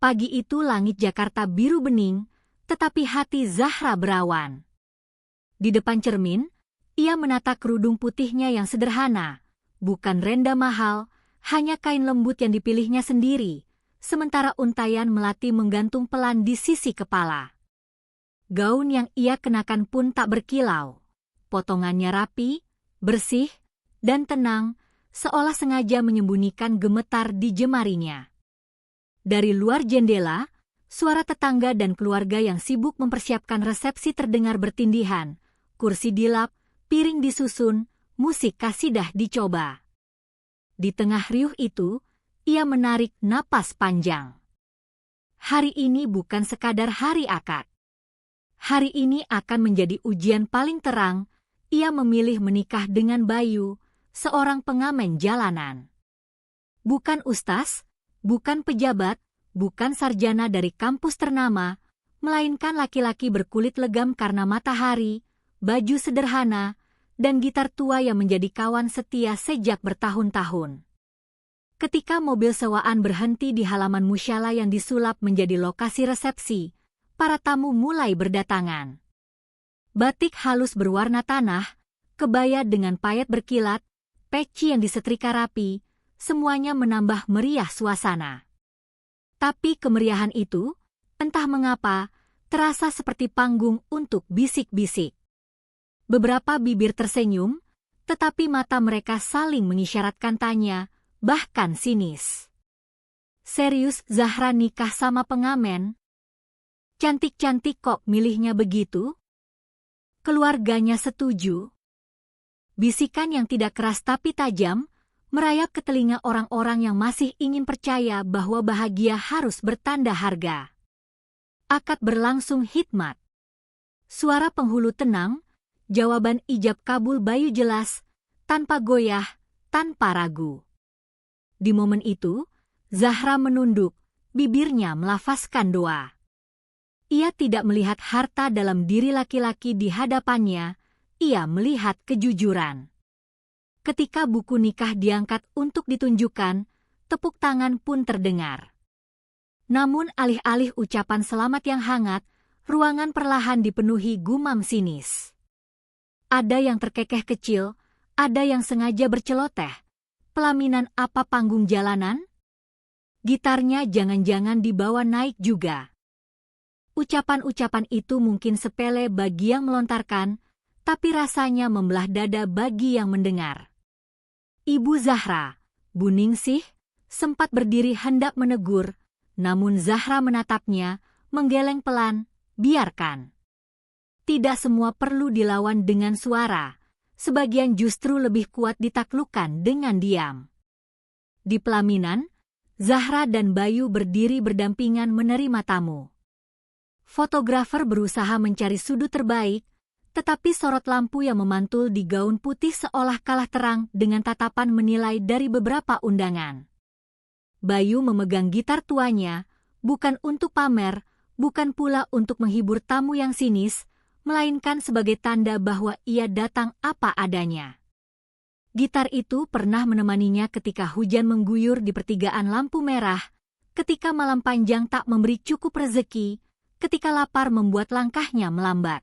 Pagi itu langit Jakarta biru bening, tetapi hati Zahra berawan. Di depan cermin, ia menata kerudung putihnya yang sederhana, bukan renda mahal, hanya kain lembut yang dipilihnya sendiri, sementara untayan melati menggantung pelan di sisi kepala. Gaun yang ia kenakan pun tak berkilau. Potongannya rapi, bersih, dan tenang, seolah sengaja menyembunyikan gemetar di jemarinya. Dari luar jendela, suara tetangga dan keluarga yang sibuk mempersiapkan resepsi terdengar bertindihan, kursi dilap, piring disusun, musik kasidah dicoba. Di tengah riuh itu, ia menarik napas panjang. Hari ini bukan sekadar hari akad. Hari ini akan menjadi ujian paling terang. Ia memilih menikah dengan Bayu, seorang pengamen jalanan. Bukan ustaz, bukan pejabat, bukan sarjana dari kampus ternama, melainkan laki-laki berkulit legam karena matahari, baju sederhana, dan gitar tua yang menjadi kawan setia sejak bertahun-tahun. Ketika mobil sewaan berhenti di halaman musyala yang disulap menjadi lokasi resepsi, para tamu mulai berdatangan. Batik halus berwarna tanah, kebaya dengan payet berkilat, peci yang disetrika rapi, semuanya menambah meriah suasana. Tapi kemeriahan itu, entah mengapa, terasa seperti panggung untuk bisik-bisik. Beberapa bibir tersenyum, tetapi mata mereka saling mengisyaratkan tanya, bahkan sinis. Serius Zahra nikah sama pengamen? Cantik-cantik kok milihnya begitu? Keluarganya setuju. Bisikan yang tidak keras tapi tajam, merayap ke telinga orang-orang yang masih ingin percaya bahwa bahagia harus bertanda harga. Akad berlangsung hikmat. Suara penghulu tenang, jawaban ijab kabul Bayu jelas, tanpa goyah, tanpa ragu. Di momen itu, Zahra menunduk, bibirnya melafazkan doa. Ia tidak melihat harta dalam diri laki-laki di hadapannya, ia melihat kejujuran. Ketika buku nikah diangkat untuk ditunjukkan, tepuk tangan pun terdengar. Namun alih-alih ucapan selamat yang hangat, ruangan perlahan dipenuhi gumam sinis. Ada yang terkekeh kecil, ada yang sengaja berceloteh. Pelaminan apa panggung jalanan? Gitarnya jangan-jangan dibawa naik juga. Ucapan-ucapan itu mungkin sepele bagi yang melontarkan, tapi rasanya membelah dada bagi yang mendengar. Ibu Zahra, Bu Ningsih, sempat berdiri hendak menegur, namun Zahra menatapnya, menggeleng pelan, biarkan. Tidak semua perlu dilawan dengan suara. Sebagian justru lebih kuat ditaklukkan dengan diam. Di pelaminan, Zahra dan Bayu berdiri berdampingan menerima tamu. Fotografer berusaha mencari sudut terbaik, tetapi sorot lampu yang memantul di gaun putih seolah kalah terang dengan tatapan menilai dari beberapa undangan. Bayu memegang gitar tuanya, bukan untuk pamer, bukan pula untuk menghibur tamu yang sinis, melainkan sebagai tanda bahwa ia datang apa adanya. Gitar itu pernah menemaninya ketika hujan mengguyur di pertigaan lampu merah, ketika malam panjang tak memberi cukup rezeki, ketika lapar membuat langkahnya melambat.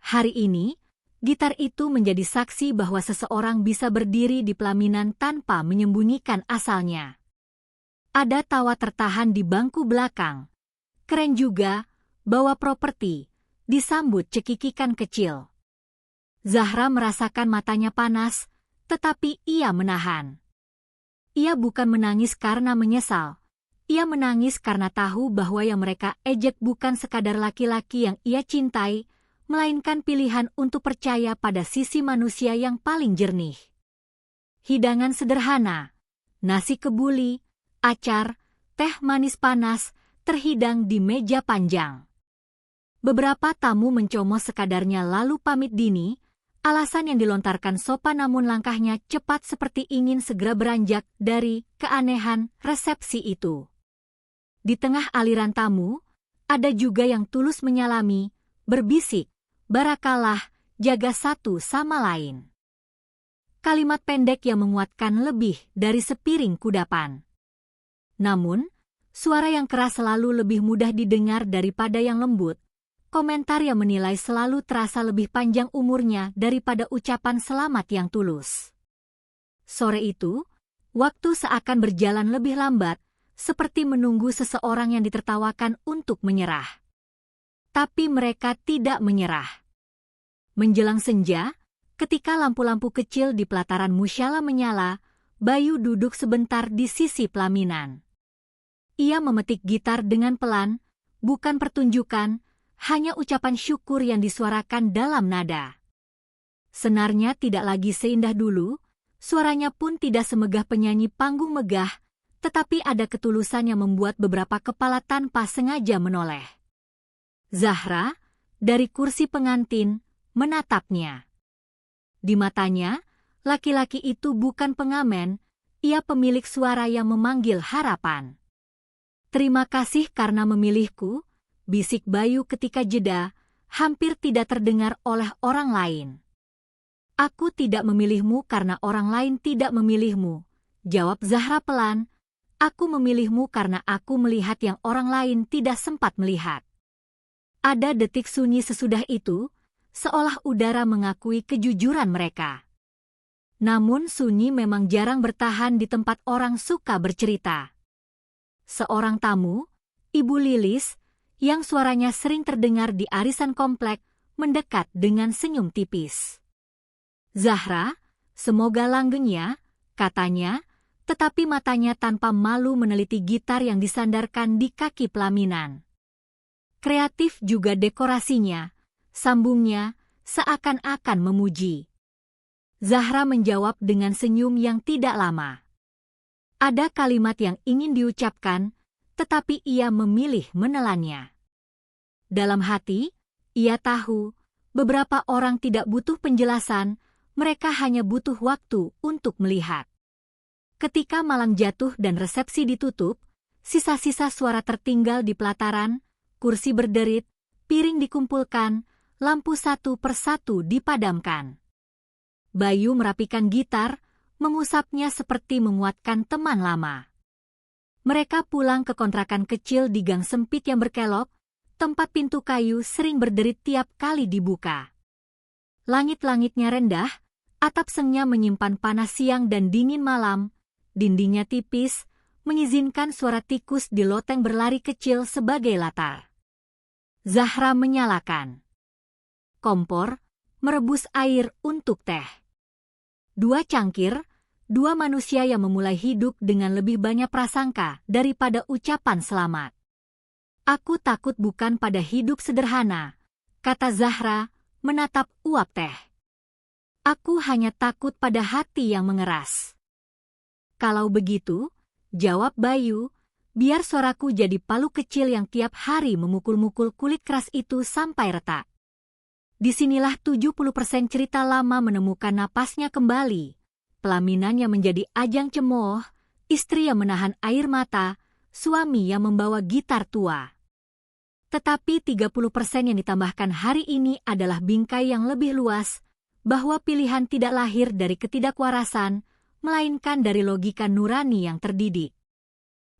Hari ini, gitar itu menjadi saksi bahwa seseorang bisa berdiri di pelaminan tanpa menyembunyikan asalnya. Ada tawa tertahan di bangku belakang. Keren juga, bawa properti. Disambut cekikikan kecil. Zahra merasakan matanya panas, tetapi ia menahan. Ia bukan menangis karena menyesal. Ia menangis karena tahu bahwa yang mereka ejek bukan sekadar laki-laki yang ia cintai, melainkan pilihan untuk percaya pada sisi manusia yang paling jernih. Hidangan sederhana, nasi kebuli, acar, teh manis panas, terhidang di meja panjang. Beberapa tamu mencomos sekadarnya lalu pamit dini, alasan yang dilontarkan sopan namun langkahnya cepat seperti ingin segera beranjak dari keanehan resepsi itu. Di tengah aliran tamu, ada juga yang tulus menyalami, berbisik, barakallah, jaga satu sama lain. Kalimat pendek yang menguatkan lebih dari sepiring kudapan. Namun, Suara yang keras selalu lebih mudah didengar daripada yang lembut. Komentar yang menilai selalu terasa lebih panjang umurnya daripada ucapan selamat yang tulus. Sore itu, waktu seakan berjalan lebih lambat, seperti menunggu seseorang yang ditertawakan untuk menyerah. Tapi mereka tidak menyerah. Menjelang senja, ketika lampu-lampu kecil di pelataran musyala menyala, Bayu duduk sebentar di sisi pelaminan. Ia memetik gitar dengan pelan, bukan pertunjukan, hanya ucapan syukur yang disuarakan dalam nada. Senarnya tidak lagi seindah dulu, suaranya pun tidak semegah penyanyi panggung megah, tetapi ada ketulusan yang membuat beberapa kepala tanpa sengaja menoleh. Zahra, dari kursi pengantin, menatapnya. Di matanya, laki-laki itu bukan pengamen, ia pemilik suara yang memanggil harapan. "Terima kasih karena memilihku," bisik Bayu ketika jeda, hampir tidak terdengar oleh orang lain. "Aku tidak memilihmu karena orang lain tidak memilihmu," jawab Zahra pelan. "Aku memilihmu karena aku melihat yang orang lain tidak sempat melihat." Ada detik sunyi sesudah itu, seolah udara mengakui kejujuran mereka. Namun sunyi memang jarang bertahan di tempat orang suka bercerita. Seorang tamu, Ibu Lilis, yang suaranya sering terdengar di arisan komplek, mendekat dengan senyum tipis. "Zahra, semoga langgengnya," katanya, tetapi matanya tanpa malu meneliti gitar yang disandarkan di kaki pelaminan. "Kreatif juga dekorasinya," sambungnya, seakan-akan memuji. Zahra menjawab dengan senyum yang tidak lama. Ada kalimat yang ingin diucapkan, tetapi ia memilih menelannya. Dalam hati, ia tahu, beberapa orang tidak butuh penjelasan, mereka hanya butuh waktu untuk melihat. Ketika malam jatuh dan resepsi ditutup, sisa-sisa suara tertinggal di pelataran, kursi berderit, piring dikumpulkan, lampu satu persatu dipadamkan. Bayu merapikan gitar, mengusapnya seperti menguatkan teman lama. Mereka pulang ke kontrakan kecil di gang sempit yang berkelok, tempat pintu kayu sering berderit tiap kali dibuka. Langit-langitnya rendah, atap sengnya menyimpan panas siang dan dingin malam, dindingnya tipis, mengizinkan suara tikus di loteng berlari kecil sebagai latar. Zahra menyalakan kompor, merebus air untuk teh. 2 cangkir, 2 manusia yang memulai hidup dengan lebih banyak prasangka daripada ucapan selamat. "Aku takut bukan pada hidup sederhana," kata Zahra, menatap uap teh. "Aku hanya takut pada hati yang mengeras." "Kalau begitu," jawab Bayu, "biar suaraku jadi palu kecil yang tiap hari memukul-mukul kulit keras itu sampai retak." Disinilah 70% cerita lama menemukan napasnya kembali. Pelaminan yang menjadi ajang cemooh, istri yang menahan air mata, suami yang membawa gitar tua. Tetapi 30% yang ditambahkan hari ini adalah bingkai yang lebih luas, bahwa pilihan tidak lahir dari ketidakwarasan, melainkan dari logika nurani yang terdidik.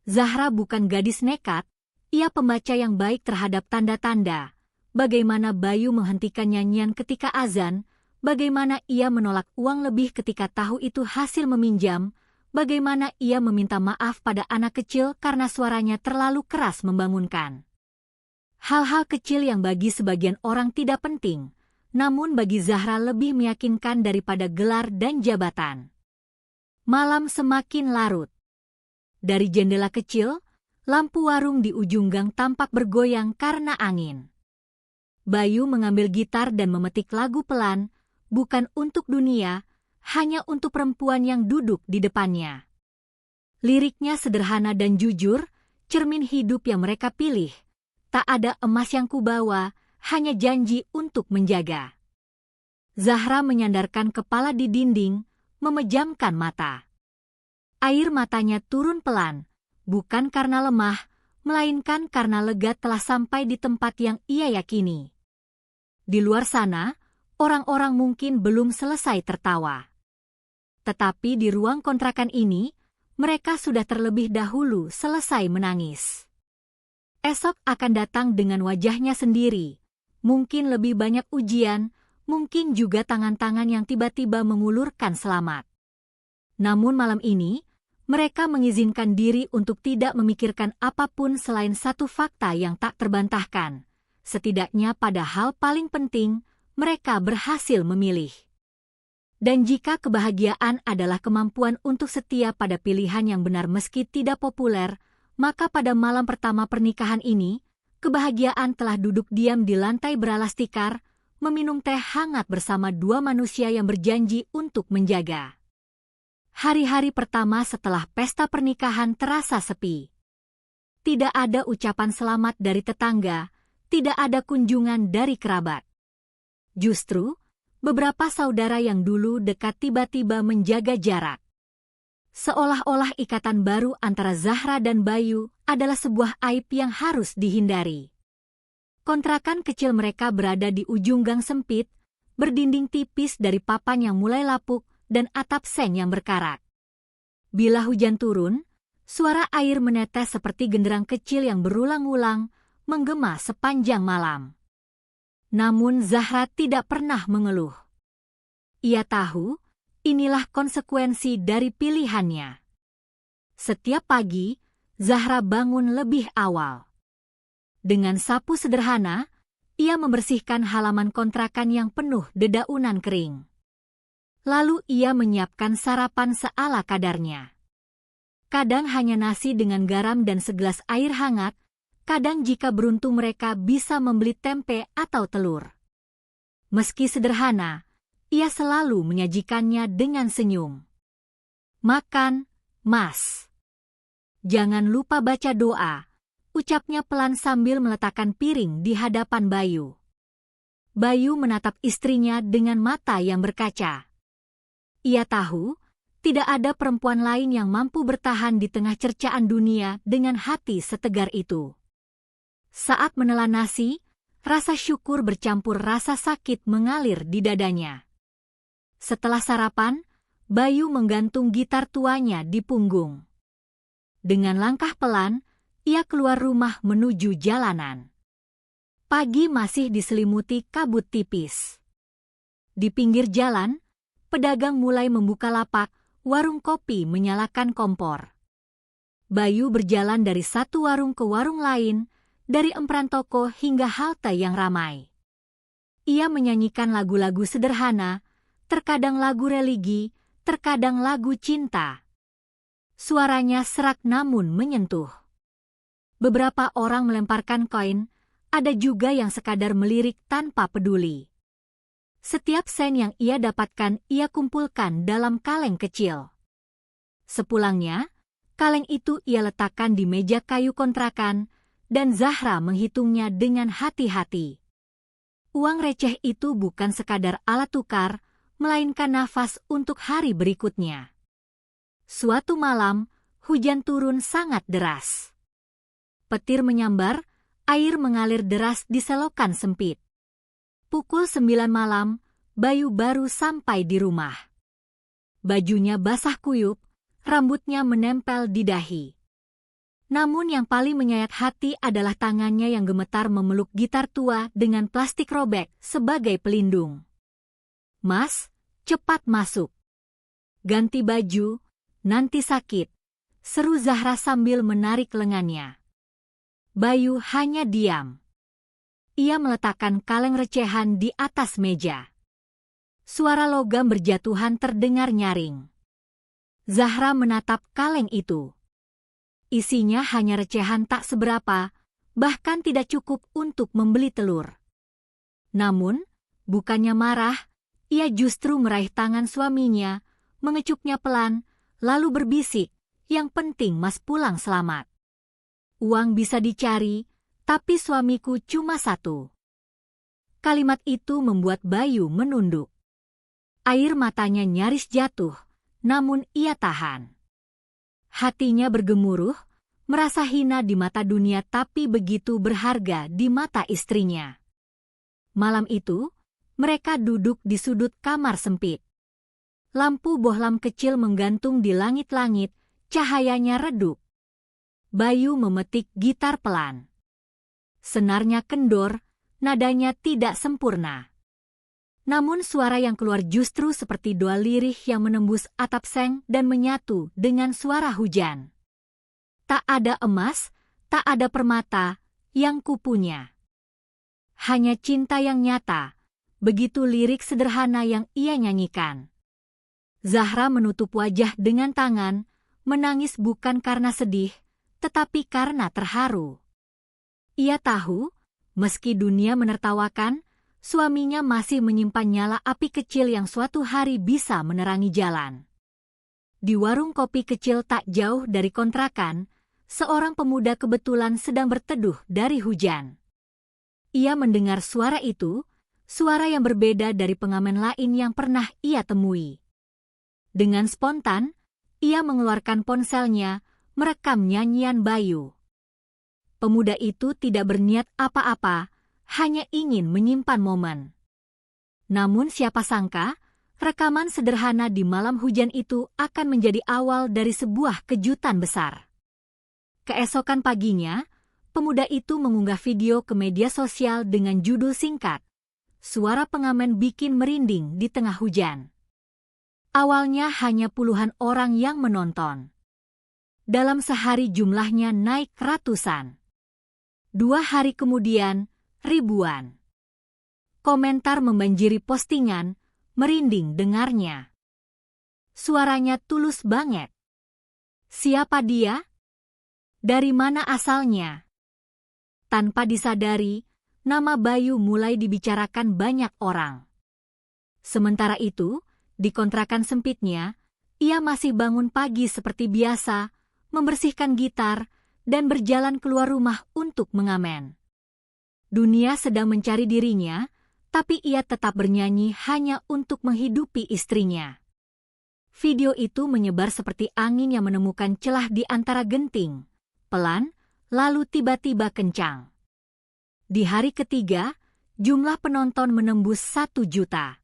Zahra bukan gadis nekat, ia pembaca yang baik terhadap tanda-tanda. Bagaimana Bayu menghentikan nyanyian ketika azan, bagaimana ia menolak uang lebih ketika tahu itu hasil meminjam, bagaimana ia meminta maaf pada anak kecil karena suaranya terlalu keras membangunkan. Hal-hal kecil yang bagi sebagian orang tidak penting, namun bagi Zahra lebih meyakinkan daripada gelar dan jabatan. Malam semakin larut. Dari jendela kecil, lampu warung di ujung gang tampak bergoyang karena angin. Bayu mengambil gitar dan memetik lagu pelan, bukan untuk dunia, hanya untuk perempuan yang duduk di depannya. Liriknya sederhana dan jujur, cermin hidup yang mereka pilih. Tak ada emas yang kubawa, hanya janji untuk menjaga. Zahra menyandarkan kepala di dinding, memejamkan mata. Air matanya turun pelan, bukan karena lemah, melainkan karena lega telah sampai di tempat yang ia yakini. Di luar sana, orang-orang mungkin belum selesai tertawa. Tetapi di ruang kontrakan ini, mereka sudah terlebih dahulu selesai menangis. Esok akan datang dengan wajahnya sendiri, mungkin lebih banyak ujian, mungkin juga tangan-tangan yang tiba-tiba mengulurkan selamat. Namun malam ini, mereka mengizinkan diri untuk tidak memikirkan apapun selain satu fakta yang tak terbantahkan. Setidaknya pada hal paling penting, mereka berhasil memilih. Dan jika kebahagiaan adalah kemampuan untuk setia pada pilihan yang benar meski tidak populer, maka pada malam pertama pernikahan ini, kebahagiaan telah duduk diam di lantai beralas tikar, meminum teh hangat bersama dua manusia yang berjanji untuk menjaga. Hari-hari pertama setelah pesta pernikahan terasa sepi. Tidak ada ucapan selamat dari tetangga, tidak ada kunjungan dari kerabat. Justru, beberapa saudara yang dulu dekat tiba-tiba menjaga jarak. Seolah-olah ikatan baru antara Zahra dan Bayu adalah sebuah aib yang harus dihindari. Kontrakan kecil mereka berada di ujung gang sempit, berdinding tipis dari papan yang mulai lapuk dan atap seng yang berkarat. Bila hujan turun, suara air menetes seperti genderang kecil yang berulang-ulang, menggema sepanjang malam. Namun Zahra tidak pernah mengeluh. Ia tahu, inilah konsekuensi dari pilihannya. Setiap pagi, Zahra bangun lebih awal. Dengan sapu sederhana, ia membersihkan halaman kontrakan yang penuh dedaunan kering. Lalu ia menyiapkan sarapan seala kadarnya. Kadang hanya nasi dengan garam dan segelas air hangat, kadang jika beruntung mereka bisa membeli tempe atau telur. Meski sederhana, ia selalu menyajikannya dengan senyum. "Makan, Mas. Jangan lupa baca doa," ucapnya pelan sambil meletakkan piring di hadapan Bayu. Bayu menatap istrinya dengan mata yang berkaca. Ia tahu, tidak ada perempuan lain yang mampu bertahan di tengah cercaan dunia dengan hati setegar itu. Saat menelan nasi, rasa syukur bercampur rasa sakit mengalir di dadanya. Setelah sarapan, Bayu menggantung gitar tuanya di punggung. Dengan langkah pelan, ia keluar rumah menuju jalanan. Pagi masih diselimuti kabut tipis. Di pinggir jalan, pedagang mulai membuka lapak, warung kopi menyalakan kompor. Bayu berjalan dari satu warung ke warung lain, dari empran toko hingga halte yang ramai. Ia menyanyikan lagu-lagu sederhana, terkadang lagu religi, terkadang lagu cinta. Suaranya serak namun menyentuh. Beberapa orang melemparkan koin, ada juga yang sekadar melirik tanpa peduli. Setiap sen yang ia dapatkan ia kumpulkan dalam kaleng kecil. Sepulangnya, kaleng itu ia letakkan di meja kayu kontrakan, dan Zahra menghitungnya dengan hati-hati. Uang receh itu bukan sekadar alat tukar, melainkan nafas untuk hari berikutnya. Suatu malam, hujan turun sangat deras. Petir menyambar, air mengalir deras di selokan sempit. Pukul 9 malam, Bayu baru sampai di rumah. Bajunya basah kuyup, rambutnya menempel di dahi. Namun yang paling menyayat hati adalah tangannya yang gemetar memeluk gitar tua dengan plastik robek sebagai pelindung. "Mas, cepat masuk. Ganti baju, nanti sakit," seru Zahra sambil menarik lengannya. Bayu hanya diam. Ia meletakkan kaleng recehan di atas meja. Suara logam berjatuhan terdengar nyaring. Zahra menatap kaleng itu. Isinya hanya recehan tak seberapa, bahkan tidak cukup untuk membeli telur. Namun, bukannya marah, ia justru meraih tangan suaminya, mengecupnya pelan, lalu berbisik, "Yang penting Mas pulang selamat. Uang bisa dicari, tapi suamiku cuma satu." Kalimat itu membuat Bayu menunduk. Air matanya nyaris jatuh, namun ia tahan. Hatinya bergemuruh, merasa hina di mata dunia tapi begitu berharga di mata istrinya. Malam itu, mereka duduk di sudut kamar sempit. Lampu bohlam kecil menggantung di langit-langit, cahayanya redup. Bayu memetik gitar pelan. Senarnya kendor, nadanya tidak sempurna. Namun suara yang keluar justru seperti doa lirih yang menembus atap seng dan menyatu dengan suara hujan. Tak ada emas, tak ada permata yang kupunya. Hanya cinta yang nyata, begitu lirik sederhana yang ia nyanyikan. Zahra menutup wajah dengan tangan, menangis bukan karena sedih, tetapi karena terharu. Ia tahu, meski dunia menertawakan, suaminya masih menyimpan nyala api kecil yang suatu hari bisa menerangi jalan. Di warung kopi kecil tak jauh dari kontrakan, seorang pemuda kebetulan sedang berteduh dari hujan. Ia mendengar suara itu, suara yang berbeda dari pengamen lain yang pernah ia temui. Dengan spontan, ia mengeluarkan ponselnya, merekam nyanyian Bayu. Pemuda itu tidak berniat apa-apa, hanya ingin menyimpan momen. Namun siapa sangka, rekaman sederhana di malam hujan itu akan menjadi awal dari sebuah kejutan besar. Keesokan paginya, pemuda itu mengunggah video ke media sosial dengan judul singkat, "Suara pengamen bikin merinding di tengah hujan." Awalnya hanya puluhan orang yang menonton. Dalam sehari jumlahnya naik ratusan. 2 hari kemudian, ribuan. Komentar membanjiri postingan, merinding dengarnya. Suaranya tulus banget. Siapa dia? Dari mana asalnya? Tanpa disadari, nama Bayu mulai dibicarakan banyak orang. Sementara itu, di kontrakan sempitnya, ia masih bangun pagi seperti biasa, membersihkan gitar, dan berjalan keluar rumah untuk mengamen. Dunia sedang mencari dirinya, tapi ia tetap bernyanyi hanya untuk menghidupi istrinya. Video itu menyebar seperti angin yang menemukan celah di antara genting, pelan, lalu tiba-tiba kencang. Di hari ketiga, jumlah penonton menembus 1 juta.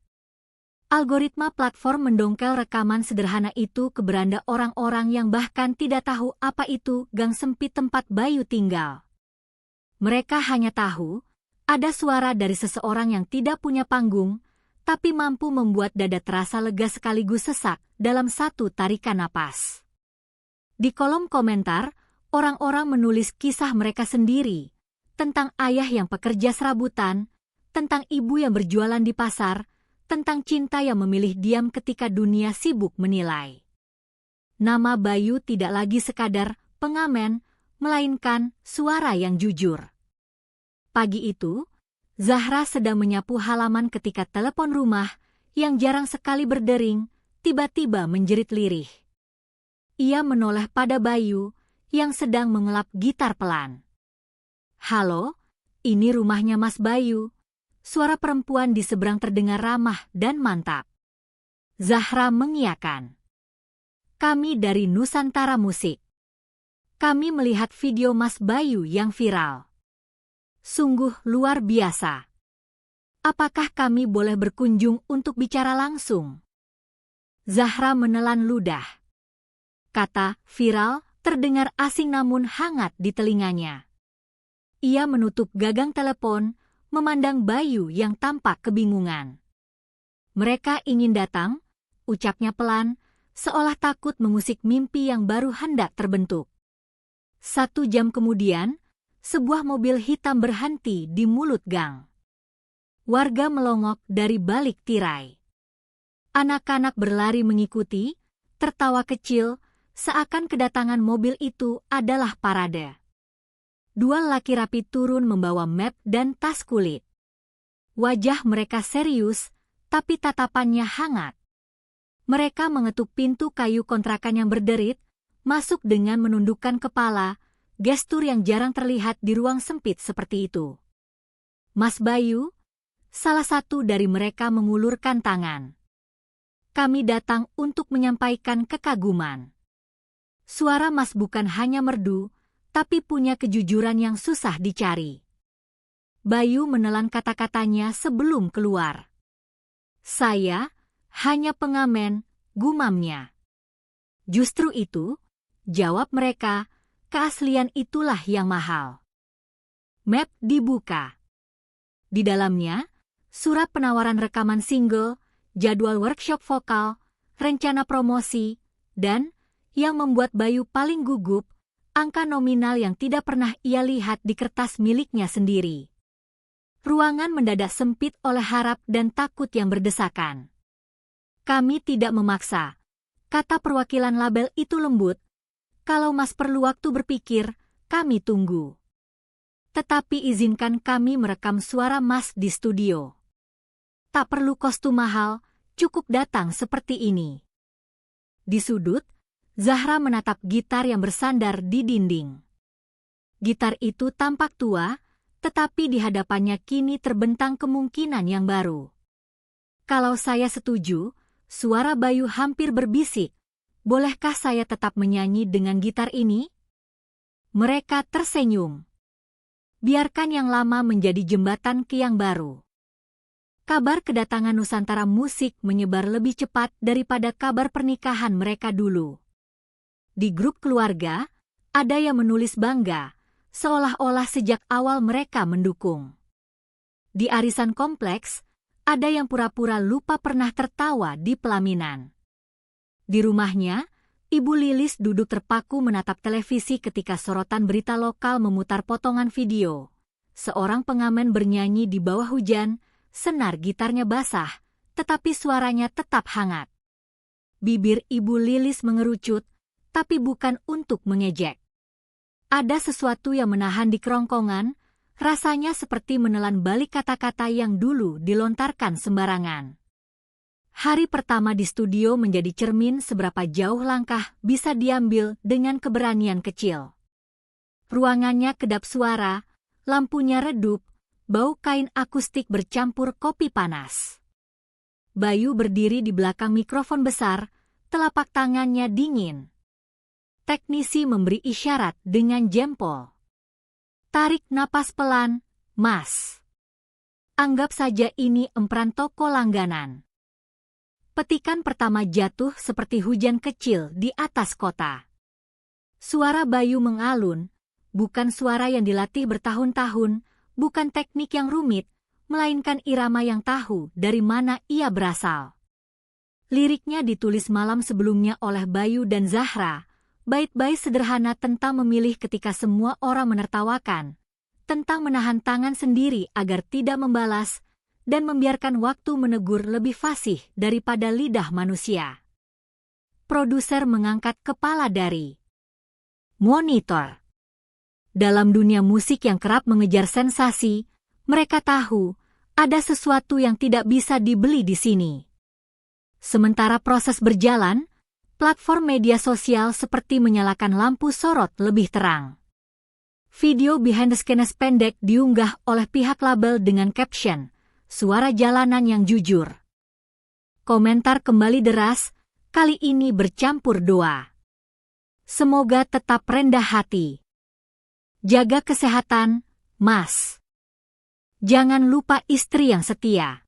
Algoritma platform mendongkel rekaman sederhana itu ke beranda orang-orang yang bahkan tidak tahu apa itu gang sempit tempat Bayu tinggal. Mereka hanya tahu, ada suara dari seseorang yang tidak punya panggung, tapi mampu membuat dada terasa lega sekaligus sesak dalam satu tarikan napas. Di kolom komentar, orang-orang menulis kisah mereka sendiri, tentang ayah yang pekerja serabutan, tentang ibu yang berjualan di pasar, tentang cinta yang memilih diam ketika dunia sibuk menilai. Nama Bayu tidak lagi sekadar pengamen, melainkan suara yang jujur. Pagi itu, Zahra sedang menyapu halaman ketika telepon rumah, yang jarang sekali berdering, tiba-tiba menjerit lirih. Ia menoleh pada Bayu, yang sedang mengelap gitar pelan. "Halo, ini rumahnya Mas Bayu." Suara perempuan di seberang terdengar ramah dan mantap. Zahra mengiyakan. "Kami dari Nusantara Musik. Kami melihat video Mas Bayu yang viral. Sungguh luar biasa. Apakah kami boleh berkunjung untuk bicara langsung?" Zahra menelan ludah. Kata "viral" terdengar asing namun hangat di telinganya. Ia menutup gagang telepon, memandang Bayu yang tampak kebingungan. "Mereka ingin datang," ucapnya pelan, seolah takut mengusik mimpi yang baru hendak terbentuk. 1 jam kemudian, sebuah mobil hitam berhenti di mulut gang. Warga melongok dari balik tirai. Anak-anak berlari mengikuti, tertawa kecil, seakan kedatangan mobil itu adalah parade. 2 laki rapi turun membawa map dan tas kulit. Wajah mereka serius, tapi tatapannya hangat. Mereka mengetuk pintu kayu kontrakan yang berderit, masuk dengan menundukkan kepala, gestur yang jarang terlihat di ruang sempit seperti itu. "Mas Bayu?" Salah satu dari mereka mengulurkan tangan. "Kami datang untuk menyampaikan kekaguman." Suara Mas bukan hanya merdu, tapi punya kejujuran yang susah dicari. Bayu menelan kata-katanya sebelum keluar. "Saya hanya pengamen," gumamnya. Justru itu, Jawab mereka, keaslian itulah yang mahal. Map dibuka. Di dalamnya, surat penawaran rekaman single, jadwal workshop vokal, rencana promosi, dan, yang membuat Bayu paling gugup, angka nominal yang tidak pernah ia lihat di kertas miliknya sendiri. Ruangan mendadak sempit oleh harap dan takut yang berdesakan. Kami tidak memaksa, kata perwakilan label itu lembut. Kalau Mas perlu waktu berpikir, kami tunggu. Tetapi izinkan kami merekam suara Mas di studio. Tak perlu kostum mahal, cukup datang seperti ini. Di sudut, Zahra menatap gitar yang bersandar di dinding. Gitar itu tampak tua, tetapi di hadapannya kini terbentang kemungkinan yang baru. Kalau saya setuju, suara Bayu hampir berbisik. Bolehkah saya tetap menyanyi dengan gitar ini? Mereka tersenyum. Biarkan yang lama menjadi jembatan ke yang baru. Kabar kedatangan Nusantara Musik menyebar lebih cepat daripada kabar pernikahan mereka dulu. Di grup keluarga, ada yang menulis bangga, seolah-olah sejak awal mereka mendukung. Di arisan kompleks, ada yang pura-pura lupa pernah tertawa di pelaminan. Di rumahnya, Ibu Lilis duduk terpaku menatap televisi ketika sorotan berita lokal memutar potongan video. Seorang pengamen bernyanyi di bawah hujan, senar gitarnya basah, tetapi suaranya tetap hangat. Bibir Ibu Lilis mengerucut, tapi bukan untuk mengejek. Ada sesuatu yang menahan di kerongkongan, rasanya seperti menelan balik kata-kata yang dulu dilontarkan sembarangan. Hari pertama di studio menjadi cermin seberapa jauh langkah bisa diambil dengan keberanian kecil. Ruangannya kedap suara, lampunya redup, bau kain akustik bercampur kopi panas. Bayu berdiri di belakang mikrofon besar, telapak tangannya dingin. Teknisi memberi isyarat dengan jempol. Tarik napas pelan, Mas. Anggap saja ini empran toko langganan. Petikan pertama jatuh seperti hujan kecil di atas kota. Suara Bayu mengalun, bukan suara yang dilatih bertahun-tahun, bukan teknik yang rumit, melainkan irama yang tahu dari mana ia berasal. Liriknya ditulis malam sebelumnya oleh Bayu dan Zahra, bait-bait sederhana tentang memilih ketika semua orang menertawakan, tentang menahan tangan sendiri agar tidak membalas, dan membiarkan waktu menegur lebih fasih daripada lidah manusia. Produser mengangkat kepala dari monitor. Dalam dunia musik yang kerap mengejar sensasi, mereka tahu ada sesuatu yang tidak bisa dibeli di sini. Sementara proses berjalan, platform media sosial seperti menyalakan lampu sorot lebih terang. Video behind the scenes pendek diunggah oleh pihak label dengan caption, "Suara jalanan yang jujur." Komentar kembali deras, kali ini bercampur doa. Semoga tetap rendah hati. Jaga kesehatan, Mas. Jangan lupa istri yang setia.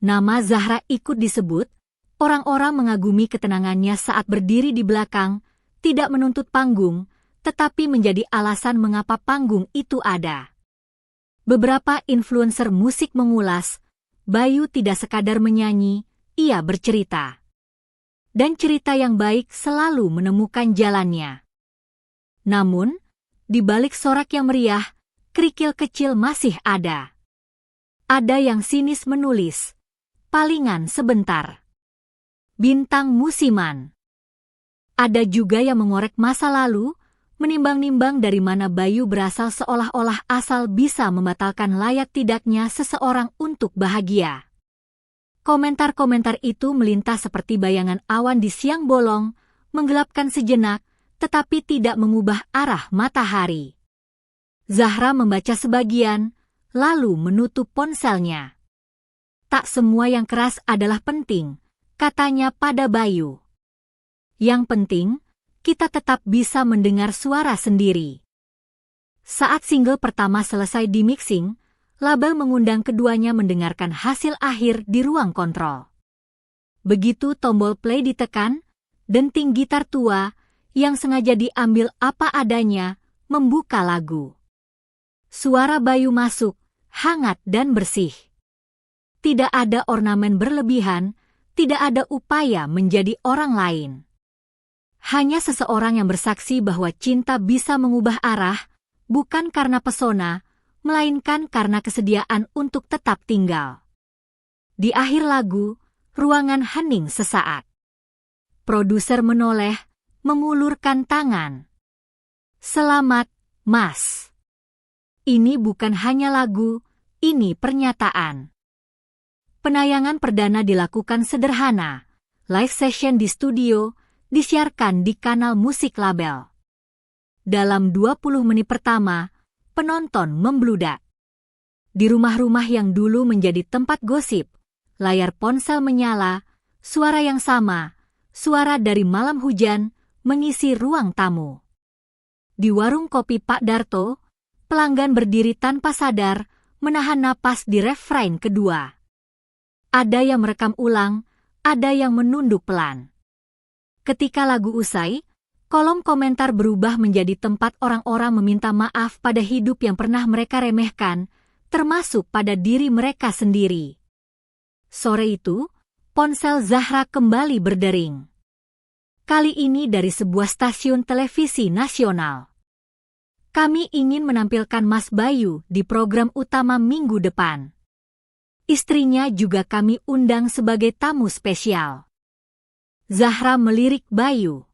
Nama Zahra ikut disebut, orang-orang mengagumi ketenangannya saat berdiri di belakang, tidak menuntut panggung, tetapi menjadi alasan mengapa panggung itu ada. Beberapa influencer musik mengulas, Bayu tidak sekadar menyanyi, ia bercerita. Dan cerita yang baik selalu menemukan jalannya. Namun, di balik sorak yang meriah, kerikil kecil masih ada. Ada yang sinis menulis, palingan sebentar. Bintang musiman. Ada juga yang mengorek masa lalu, menimbang-nimbang dari mana Bayu berasal seolah-olah asal bisa membatalkan layak tidaknya seseorang untuk bahagia. Komentar-komentar itu melintas seperti bayangan awan di siang bolong, menggelapkan sejenak, tetapi tidak mengubah arah matahari. Zahra membaca sebagian, lalu menutup ponselnya. Tak semua yang keras adalah penting, katanya pada Bayu. Yang penting, kita tetap bisa mendengar suara sendiri. Saat single pertama selesai di mixing, label mengundang keduanya mendengarkan hasil akhir di ruang kontrol. Begitu tombol play ditekan, denting gitar tua, yang sengaja diambil apa adanya, membuka lagu. Suara Bayu masuk, hangat dan bersih. Tidak ada ornamen berlebihan, tidak ada upaya menjadi orang lain. Hanya seseorang yang bersaksi bahwa cinta bisa mengubah arah, bukan karena pesona, melainkan karena kesediaan untuk tetap tinggal. Di akhir lagu, ruangan hening sesaat. Produser menoleh, mengulurkan tangan. Selamat, Mas. Ini bukan hanya lagu, ini pernyataan. Penayangan perdana dilakukan sederhana. Live session di studio, disiarkan di kanal musik label. Dalam 20 menit pertama, penonton membludak. Di rumah-rumah yang dulu menjadi tempat gosip, layar ponsel menyala, suara yang sama, suara dari malam hujan, mengisi ruang tamu. Di warung kopi Pak Darto, pelanggan berdiri tanpa sadar, menahan napas di refrain kedua. Ada yang merekam ulang, ada yang menunduk pelan. Ketika lagu usai, kolom komentar berubah menjadi tempat orang-orang meminta maaf pada hidup yang pernah mereka remehkan, termasuk pada diri mereka sendiri. Sore itu, ponsel Zahra kembali berdering. Kali ini dari sebuah stasiun televisi nasional. Kami ingin menampilkan Mas Bayu di program utama minggu depan. Istrinya juga kami undang sebagai tamu spesial. Zahra melirik Bayu.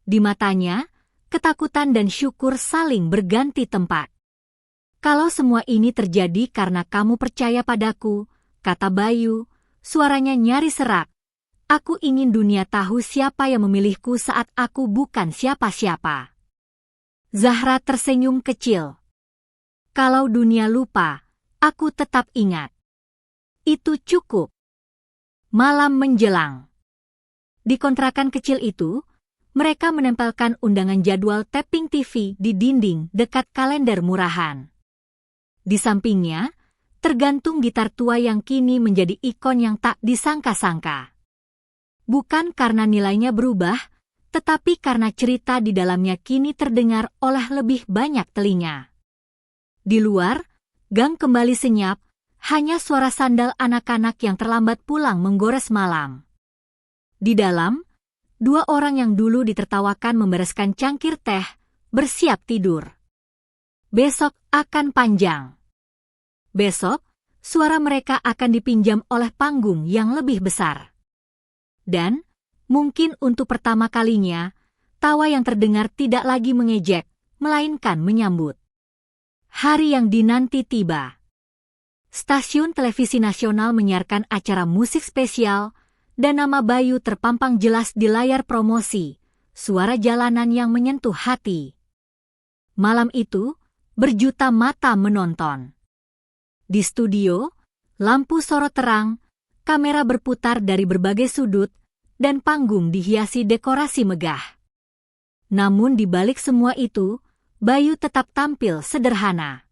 Di matanya, ketakutan dan syukur saling berganti tempat. Kalau semua ini terjadi karena kamu percaya padaku, kata Bayu, suaranya nyaris serak. Aku ingin dunia tahu siapa yang memilihku saat aku bukan siapa-siapa. Zahra tersenyum kecil. Kalau dunia lupa, aku tetap ingat. Itu cukup. Malam menjelang. Di kontrakan kecil itu, mereka menempelkan undangan jadwal tapping TV di dinding dekat kalender murahan. Di sampingnya, tergantung gitar tua yang kini menjadi ikon yang tak disangka-sangka. Bukan karena nilainya berubah, tetapi karena cerita di dalamnya kini terdengar oleh lebih banyak telinga. Di luar, gang kembali senyap, hanya suara sandal anak-anak yang terlambat pulang menggores malam. Di dalam, dua orang yang dulu ditertawakan membereskan cangkir teh, bersiap tidur. Besok akan panjang. Besok, suara mereka akan dipinjam oleh panggung yang lebih besar. Dan, mungkin untuk pertama kalinya, tawa yang terdengar tidak lagi mengejek, melainkan menyambut. Hari yang dinanti tiba. Stasiun televisi nasional menyiarkan acara musik spesial, dan nama Bayu terpampang jelas di layar promosi, suara jalanan yang menyentuh hati. Malam itu, berjuta mata menonton. Di studio, lampu sorot terang, kamera berputar dari berbagai sudut, dan panggung dihiasi dekorasi megah. Namun di balik semua itu, Bayu tetap tampil sederhana.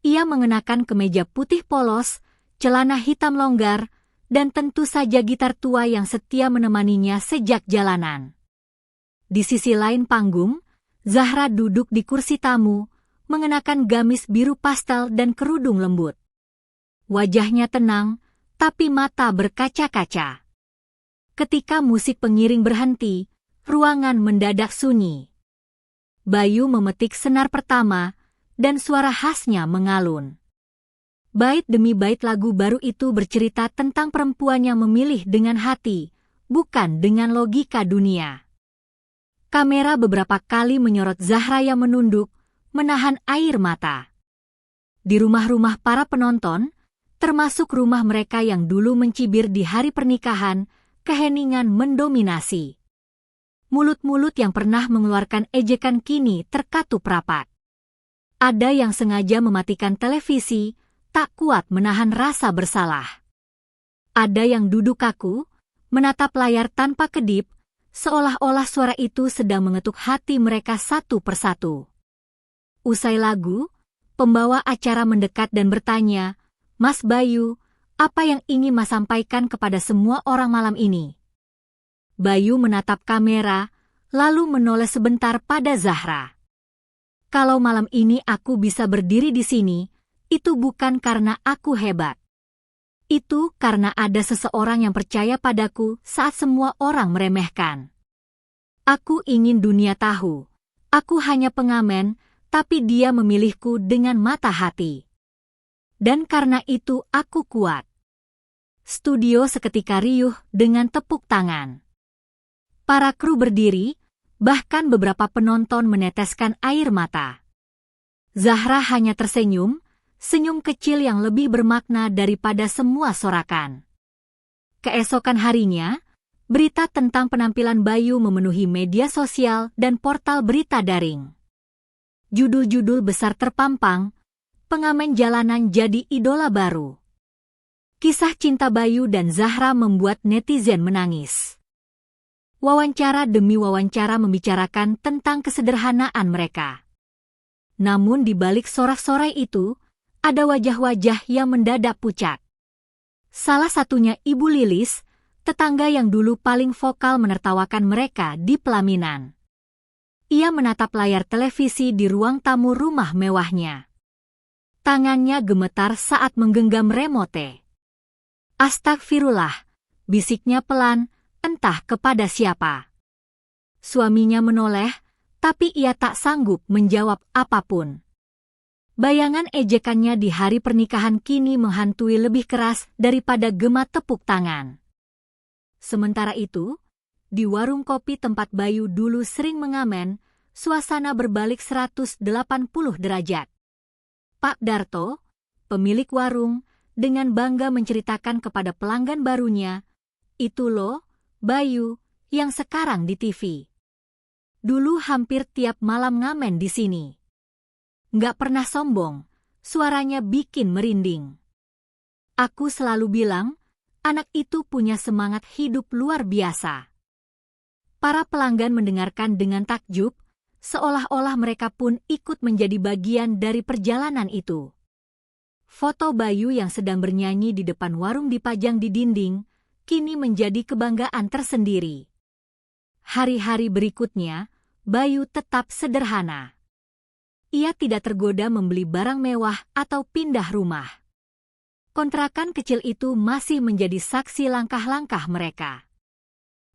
Ia mengenakan kemeja putih polos, celana hitam longgar, dan tentu saja gitar tua yang setia menemaninya sejak jalanan. Di sisi lain panggung, Zahra duduk di kursi tamu, mengenakan gamis biru pastel dan kerudung lembut. Wajahnya tenang, tapi mata berkaca-kaca. Ketika musik pengiring berhenti, ruangan mendadak sunyi. Bayu memetik senar pertama, dan suara khasnya mengalun. Bait demi bait lagu baru itu bercerita tentang perempuan yang memilih dengan hati, bukan dengan logika dunia. Kamera beberapa kali menyorot Zahra yang menunduk, menahan air mata. Di rumah-rumah para penonton, termasuk rumah mereka yang dulu mencibir di hari pernikahan, keheningan mendominasi. Mulut-mulut yang pernah mengeluarkan ejekan kini terkatup rapat. Ada yang sengaja mematikan televisi, tak kuat menahan rasa bersalah. Ada yang duduk kaku, menatap layar tanpa kedip, seolah-olah suara itu sedang mengetuk hati mereka satu persatu. Usai lagu, pembawa acara mendekat dan bertanya, "Mas Bayu, apa yang ingin Mas sampaikan kepada semua orang malam ini?" Bayu menatap kamera, lalu menoleh sebentar pada Zahra. Kalau malam ini aku bisa berdiri di sini, itu bukan karena aku hebat. Itu karena ada seseorang yang percaya padaku saat semua orang meremehkan. Aku ingin dunia tahu, aku hanya pengamen, tapi dia memilihku dengan mata hati. Dan karena itu aku kuat. Studio seketika riuh dengan tepuk tangan. Para kru berdiri, bahkan beberapa penonton meneteskan air mata. Zahra hanya tersenyum, senyum kecil yang lebih bermakna daripada semua sorakan. Keesokan harinya, berita tentang penampilan Bayu memenuhi media sosial dan portal berita daring. Judul-judul besar terpampang, pengamen jalanan jadi idola baru. Kisah cinta Bayu dan Zahra membuat netizen menangis. Wawancara demi wawancara membicarakan tentang kesederhanaan mereka. Namun di balik sorak-sorai itu, ada wajah-wajah yang mendadak pucat. Salah satunya Ibu Lilis, tetangga yang dulu paling vokal menertawakan mereka di pelaminan. Ia menatap layar televisi di ruang tamu rumah mewahnya. Tangannya gemetar saat menggenggam remote. "Astagfirullah," bisiknya pelan, entah kepada siapa. Suaminya menoleh, tapi ia tak sanggup menjawab apapun. Bayangan ejekannya di hari pernikahan kini menghantui lebih keras daripada gema tepuk tangan. Sementara itu, di warung kopi tempat Bayu dulu sering mengamen, suasana berbalik 180 derajat. Pak Darto, pemilik warung, dengan bangga menceritakan kepada pelanggan barunya, "Itu loh, Bayu, yang sekarang di TV. Dulu hampir tiap malam ngamen di sini." Nggak pernah sombong, suaranya bikin merinding. "Aku selalu bilang, anak itu punya semangat hidup luar biasa." Para pelanggan mendengarkan dengan takjub, seolah-olah mereka pun ikut menjadi bagian dari perjalanan itu. Foto Bayu yang sedang bernyanyi di depan warung dipajang di dinding, kini menjadi kebanggaan tersendiri. Hari-hari berikutnya, Bayu tetap sederhana. Ia tidak tergoda membeli barang mewah atau pindah rumah. Kontrakan kecil itu masih menjadi saksi langkah-langkah mereka.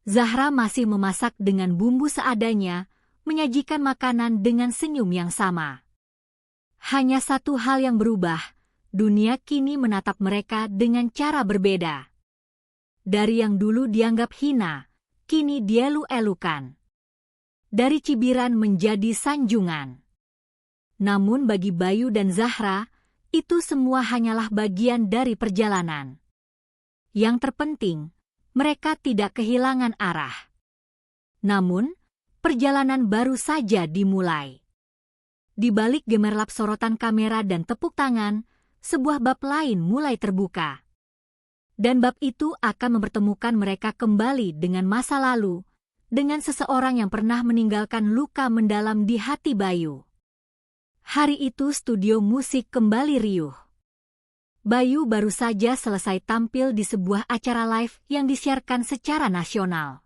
Zahra masih memasak dengan bumbu seadanya, menyajikan makanan dengan senyum yang sama. Hanya satu hal yang berubah, dunia kini menatap mereka dengan cara berbeda. Dari yang dulu dianggap hina, kini dielu-elukan. Dari cibiran menjadi sanjungan. Namun bagi Bayu dan Zahra, itu semua hanyalah bagian dari perjalanan. Yang terpenting, mereka tidak kehilangan arah. Namun, perjalanan baru saja dimulai. Di balik gemerlap sorotan kamera dan tepuk tangan, sebuah bab lain mulai terbuka. Dan bab itu akan mempertemukan mereka kembali dengan masa lalu, dengan seseorang yang pernah meninggalkan luka mendalam di hati Bayu. Hari itu studio musik kembali riuh. Bayu baru saja selesai tampil di sebuah acara live yang disiarkan secara nasional.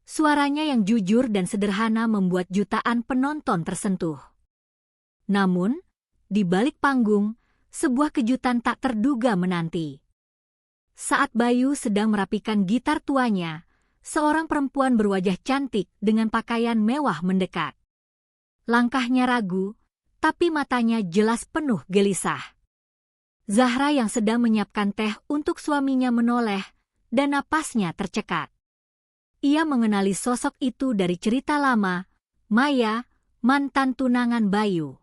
Suaranya yang jujur dan sederhana membuat jutaan penonton tersentuh. Namun, di balik panggung, sebuah kejutan tak terduga menanti. Saat Bayu sedang merapikan gitar tuanya, seorang perempuan berwajah cantik dengan pakaian mewah mendekat. Langkahnya ragu, tapi matanya jelas penuh gelisah. Zahra yang sedang menyiapkan teh untuk suaminya menoleh, dan napasnya tercekat. Ia mengenali sosok itu dari cerita lama, Maya, mantan tunangan Bayu.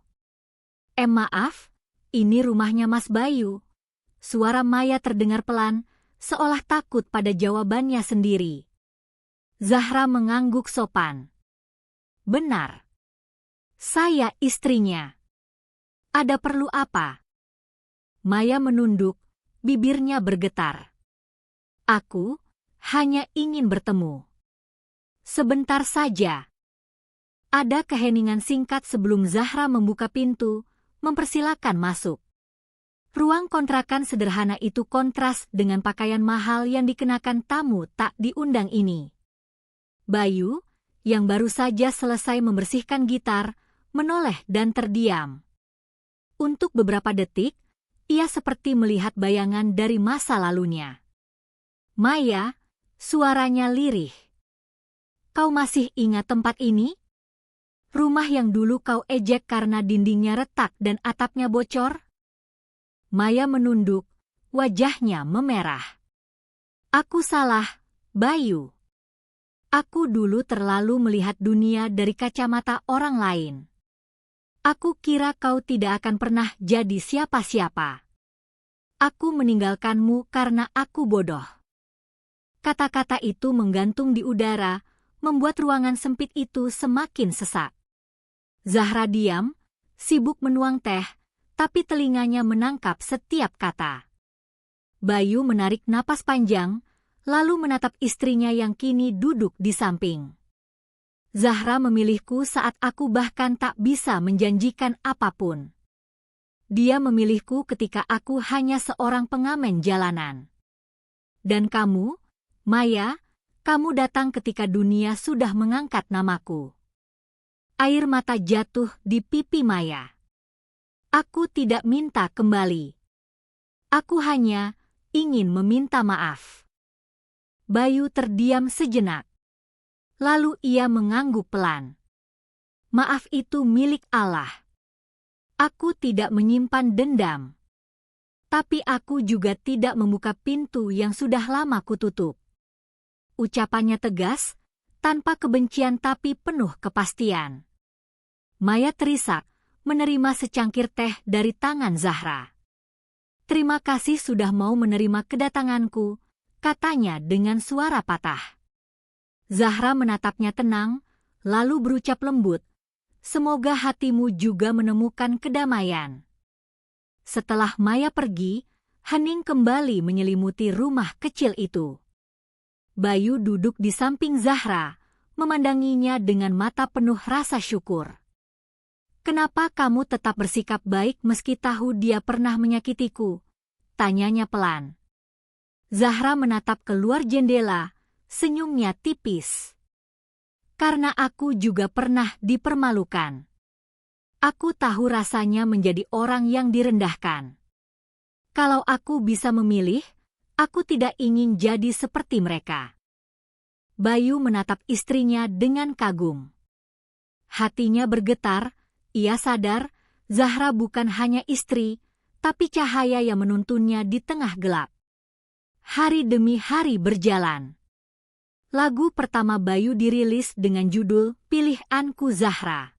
Maaf, ini rumahnya Mas Bayu." Suara Maya terdengar pelan, seolah takut pada jawabannya sendiri. Zahra mengangguk sopan. "Benar. Saya istrinya. Ada perlu apa?" Maya menunduk, bibirnya bergetar. "Aku hanya ingin bertemu. Sebentar saja." Ada keheningan singkat sebelum Zahra membuka pintu, mempersilakan masuk. Ruang kontrakan sederhana itu kontras dengan pakaian mahal yang dikenakan tamu tak diundang ini. Bayu, yang baru saja selesai membersihkan gitar, menoleh dan terdiam. Untuk beberapa detik, ia seperti melihat bayangan dari masa lalunya. "Maya," suaranya lirih. "Kau masih ingat tempat ini? Rumah yang dulu kau ejek karena dindingnya retak dan atapnya bocor?" Maya menunduk, wajahnya memerah. "Aku salah, Bayu. Aku dulu terlalu melihat dunia dari kacamata orang lain. Aku kira kau tidak akan pernah jadi siapa-siapa. Aku meninggalkanmu karena aku bodoh." Kata-kata itu menggantung di udara, membuat ruangan sempit itu semakin sesak. Zahra diam, sibuk menuang teh, tapi telinganya menangkap setiap kata. Bayu menarik napas panjang, lalu menatap istrinya yang kini duduk di samping. "Zahra memilihku saat aku bahkan tak bisa menjanjikan apapun. Dia memilihku ketika aku hanya seorang pengamen jalanan. Dan kamu, Maya, kamu datang ketika dunia sudah mengangkat namaku." Air mata jatuh di pipi Maya. "Aku tidak minta kembali. Aku hanya ingin meminta maaf." Bayu terdiam sejenak. Lalu ia mengangguk pelan. "Maaf itu milik Allah. Aku tidak menyimpan dendam. Tapi aku juga tidak membuka pintu yang sudah lama kututup." Ucapannya tegas, tanpa kebencian tapi penuh kepastian. Maya terisak, menerima secangkir teh dari tangan Zahra. "Terima kasih sudah mau menerima kedatanganku," katanya dengan suara patah. Zahra menatapnya tenang, lalu berucap lembut, "Semoga hatimu juga menemukan kedamaian." Setelah Maya pergi, hening kembali menyelimuti rumah kecil itu. Bayu duduk di samping Zahra, memandanginya dengan mata penuh rasa syukur. "Kenapa kamu tetap bersikap baik meski tahu dia pernah menyakitiku?" tanyanya pelan. Zahra menatap keluar jendela, senyumnya tipis. "Karena aku juga pernah dipermalukan. Aku tahu rasanya menjadi orang yang direndahkan. Kalau aku bisa memilih, aku tidak ingin jadi seperti mereka." Bayu menatap istrinya dengan kagum. Hatinya bergetar, ia sadar Zahra bukan hanya istri, tapi cahaya yang menuntunnya di tengah gelap. Hari demi hari berjalan. Lagu pertama Bayu dirilis dengan judul Pilihanku Zahra.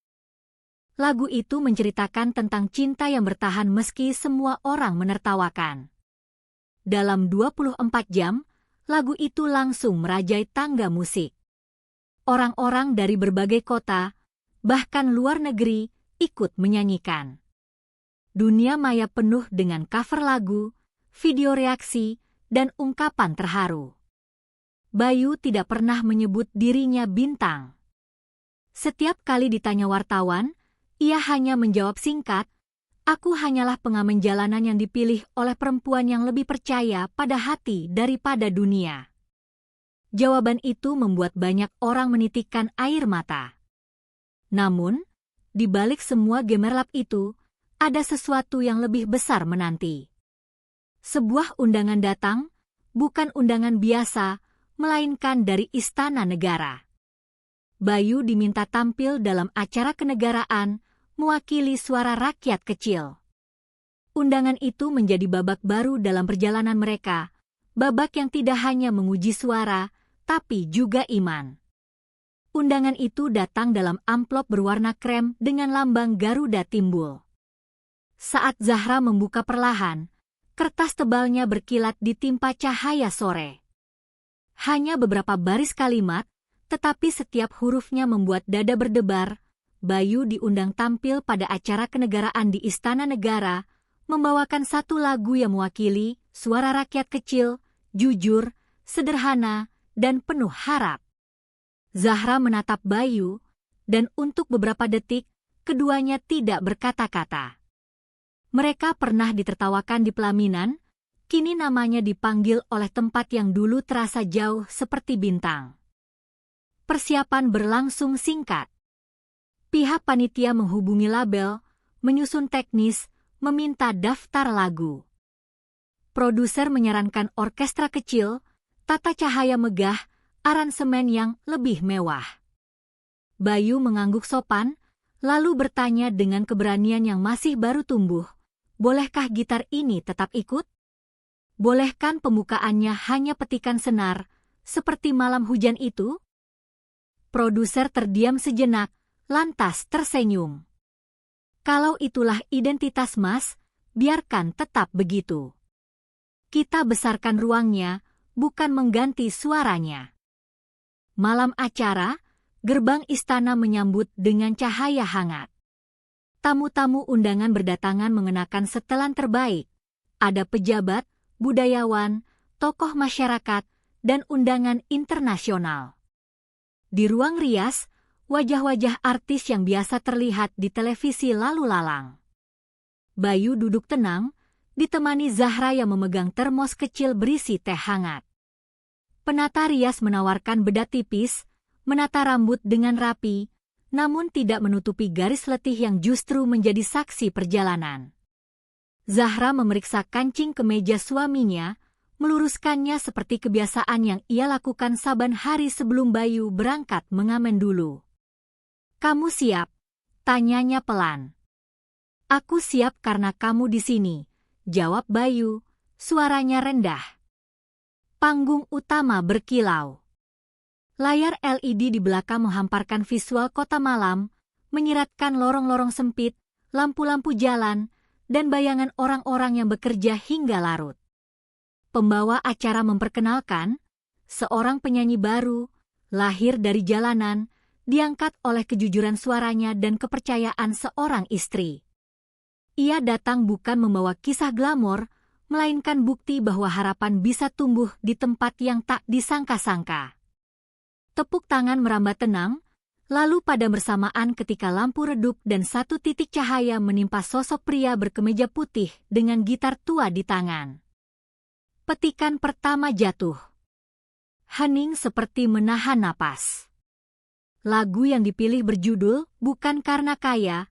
Lagu itu menceritakan tentang cinta yang bertahan meski semua orang menertawakan. Dalam 24 jam, lagu itu langsung merajai tangga musik. Orang-orang dari berbagai kota, bahkan luar negeri, ikut menyanyikan. Dunia maya penuh dengan cover lagu, video reaksi, dan ungkapan terharu. Bayu tidak pernah menyebut dirinya bintang. Setiap kali ditanya wartawan, ia hanya menjawab singkat, "Aku hanyalah pengamen jalanan yang dipilih oleh perempuan yang lebih percaya pada hati daripada dunia." Jawaban itu membuat banyak orang menitikkan air mata. Namun, di balik semua gemerlap itu, ada sesuatu yang lebih besar menanti. Sebuah undangan datang, bukan undangan biasa, melainkan dari Istana Negara. Bayu diminta tampil dalam acara kenegaraan, mewakili suara rakyat kecil. Undangan itu menjadi babak baru dalam perjalanan mereka, babak yang tidak hanya menguji suara, tapi juga iman. Undangan itu datang dalam amplop berwarna krem dengan lambang Garuda timbul. Saat Zahra membuka perlahan, kertas tebalnya berkilat ditimpa cahaya sore. Hanya beberapa baris kalimat, tetapi setiap hurufnya membuat dada berdebar. Bayu diundang tampil pada acara kenegaraan di Istana Negara, membawakan satu lagu yang mewakili suara rakyat kecil, jujur, sederhana, dan penuh harap. Zahra menatap Bayu, dan untuk beberapa detik, keduanya tidak berkata-kata. Mereka pernah ditertawakan di pelaminan, kini namanya dipanggil oleh tempat yang dulu terasa jauh seperti bintang. persiapan berlangsung singkat. Pihak panitia menghubungi label, menyusun teknis, meminta daftar lagu. Produser menyarankan orkestra kecil, tata cahaya megah, aransemen yang lebih mewah. Bayu mengangguk sopan, lalu bertanya dengan keberanian yang masih baru tumbuh, "Bolehkah gitar ini tetap ikut? Bolehkan pembukaannya hanya petikan senar, seperti malam hujan itu?" Produser terdiam sejenak, lantas tersenyum. "Kalau itulah identitas Mas, biarkan tetap begitu. Kita besarkan ruangnya, bukan mengganti suaranya." Malam acara, gerbang istana menyambut dengan cahaya hangat. Tamu-tamu undangan berdatangan mengenakan setelan terbaik. Ada pejabat, budayawan, tokoh masyarakat, dan undangan internasional. Di ruang rias, wajah-wajah artis yang biasa terlihat di televisi lalu lalang. Bayu duduk tenang, ditemani Zahra yang memegang termos kecil berisi teh hangat. Penata rias menawarkan bedak tipis, menata rambut dengan rapi, namun tidak menutupi garis letih yang justru menjadi saksi perjalanan. Zahra memeriksa kancing kemeja suaminya, meluruskannya seperti kebiasaan yang ia lakukan saban hari sebelum Bayu berangkat mengamen dulu. "Kamu siap?" tanyanya pelan. "Aku siap karena kamu di sini," jawab Bayu, suaranya rendah. Panggung utama berkilau. Layar LED di belakang menghamparkan visual kota malam, menyiratkan lorong-lorong sempit, lampu-lampu jalan, dan bayangan orang-orang yang bekerja hingga larut. Pembawa acara memperkenalkan, seorang penyanyi baru, lahir dari jalanan, diangkat oleh kejujuran suaranya dan kepercayaan seorang istri. Ia datang bukan membawa kisah glamor, melainkan bukti bahwa harapan bisa tumbuh di tempat yang tak disangka-sangka. Tepuk tangan merambat tenang, lalu pada bersamaan ketika lampu redup dan satu titik cahaya menimpa sosok pria berkemeja putih dengan gitar tua di tangan. Petikan pertama jatuh. Hening seperti menahan napas. Lagu yang dipilih berjudul Bukan Karena Kaya,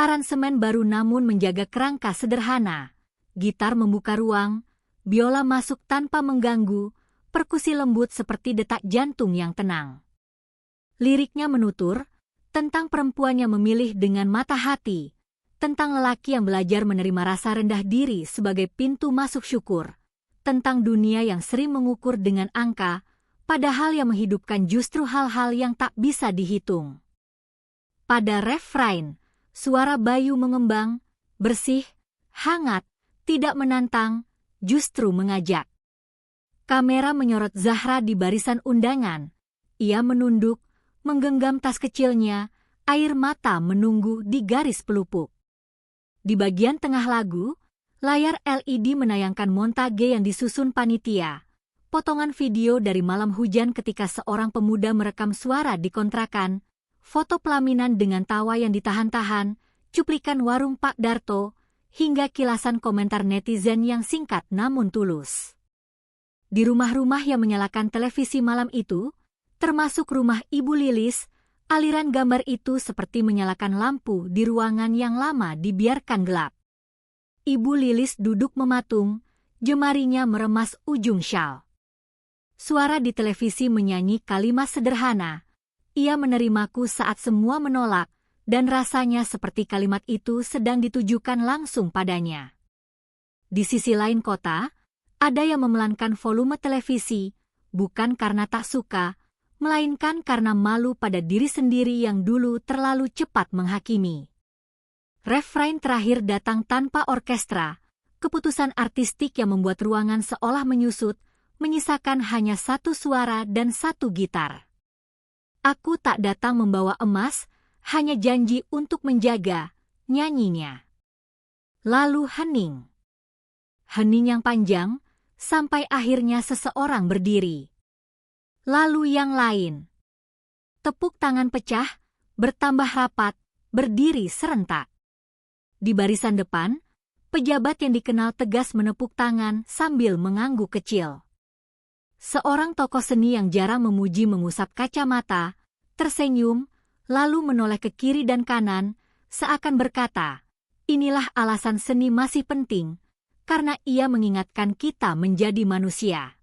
aransemen baru namun menjaga kerangka sederhana. Gitar membuka ruang, biola masuk tanpa mengganggu, perkusi lembut seperti detak jantung yang tenang. Liriknya menutur, tentang perempuan yang memilih dengan mata hati, tentang lelaki yang belajar menerima rasa rendah diri sebagai pintu masuk syukur, tentang dunia yang sering mengukur dengan angka, padahal yang menghidupkan justru hal-hal yang tak bisa dihitung. Pada refrain, suara Bayu mengembang, bersih, hangat, tidak menantang, justru mengajak. Kamera menyorot Zahra di barisan undangan. Ia menunduk, menggenggam tas kecilnya, air mata menunggu di garis pelupuk. Di bagian tengah lagu, layar LED menayangkan montage yang disusun panitia. Potongan video dari malam hujan ketika seorang pemuda merekam suara di kontrakan, foto pelaminan dengan tawa yang ditahan-tahan, cuplikan warung Pak Darto, hingga kilasan komentar netizen yang singkat namun tulus. Di rumah-rumah yang menyalakan televisi malam itu, termasuk rumah Ibu Lilis, aliran gambar itu seperti menyalakan lampu di ruangan yang lama dibiarkan gelap. Ibu Lilis duduk mematung, jemarinya meremas ujung syal. Suara di televisi menyanyi kalimat sederhana, "Ia menerimaku saat semua menolak," dan rasanya seperti kalimat itu sedang ditujukan langsung padanya. Di sisi lain kota, ada yang memelankan volume televisi, bukan karena tak suka, melainkan karena malu pada diri sendiri yang dulu terlalu cepat menghakimi. Refrain terakhir datang tanpa orkestra, keputusan artistik yang membuat ruangan seolah menyusut, menyisakan hanya satu suara dan satu gitar. "Aku tak datang membawa emas, hanya janji untuk menjaga," nyanyinya. Lalu hening. Hening yang panjang, sampai akhirnya seseorang berdiri. Lalu yang lain. Tepuk tangan pecah, bertambah rapat, berdiri serentak. Di barisan depan, pejabat yang dikenal tegas menepuk tangan sambil mengangguk kecil. Seorang tokoh seni yang jarang memuji mengusap kacamata, tersenyum, lalu menoleh ke kiri dan kanan, seakan berkata, inilah alasan seni masih penting, karena ia mengingatkan kita menjadi manusia.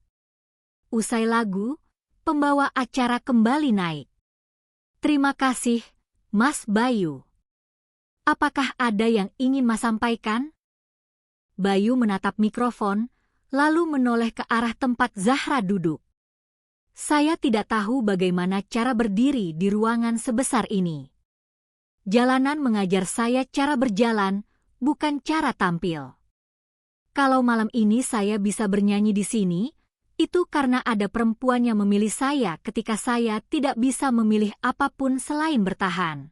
Usai lagu, pembawa acara kembali naik. Terima kasih, Mas Bayu. Apakah ada yang ingin Mas sampaikan? Bayu menatap mikrofon, lalu menoleh ke arah tempat Zahra duduk. Saya tidak tahu bagaimana cara berdiri di ruangan sebesar ini. Jalanan mengajar saya cara berjalan, bukan cara tampil. Kalau malam ini saya bisa bernyanyi di sini, itu karena ada perempuan yang memilih saya ketika saya tidak bisa memilih apapun selain bertahan.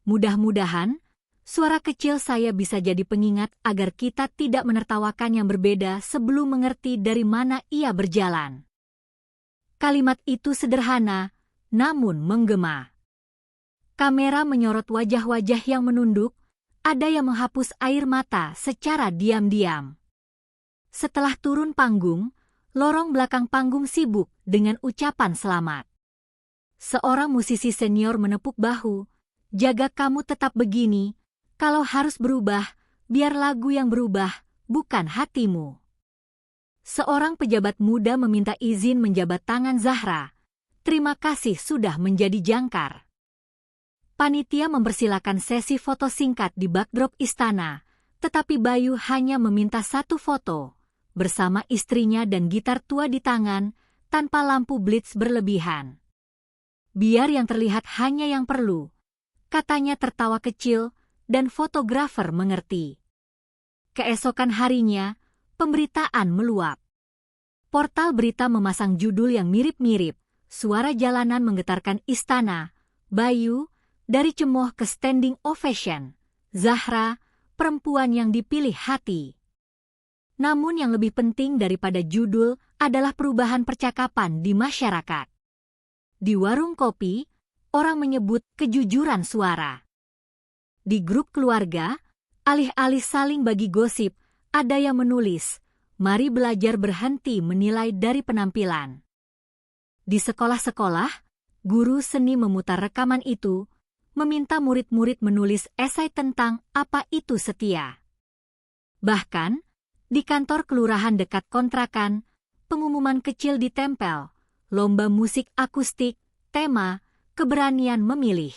Mudah-mudahan, suara kecil saya bisa jadi pengingat agar kita tidak menertawakan yang berbeda sebelum mengerti dari mana ia berjalan. Kalimat itu sederhana, namun menggema. Kamera menyorot wajah-wajah yang menunduk, ada yang menghapus air mata secara diam-diam. Setelah turun panggung, lorong belakang panggung sibuk dengan ucapan selamat. Seorang musisi senior menepuk bahu, jaga kamu tetap begini, kalau harus berubah, biar lagu yang berubah, bukan hatimu. Seorang pejabat muda meminta izin menjabat tangan Zahra. Terima kasih sudah menjadi jangkar. Panitia mempersilakan sesi foto singkat di backdrop istana, tetapi Bayu hanya meminta satu foto, bersama istrinya dan gitar tua di tangan, tanpa lampu blitz berlebihan. Biar yang terlihat hanya yang perlu, katanya tertawa kecil, dan fotografer mengerti. Keesokan harinya, pemberitaan meluap. Portal berita memasang judul yang mirip-mirip, suara jalanan menggetarkan istana, Bayu, dari cemooh ke standing ovation, Zahra, perempuan yang dipilih hati. Namun yang lebih penting daripada judul adalah perubahan percakapan di masyarakat. Di warung kopi, orang menyebut kejujuran suara. Di grup keluarga, alih-alih saling bagi gosip, ada yang menulis, mari belajar berhenti menilai dari penampilan. Di sekolah-sekolah, guru seni memutar rekaman itu, meminta murid-murid menulis esai tentang apa itu setia. Bahkan, di kantor kelurahan dekat kontrakan, pengumuman kecil ditempel, lomba musik akustik, tema, keberanian memilih.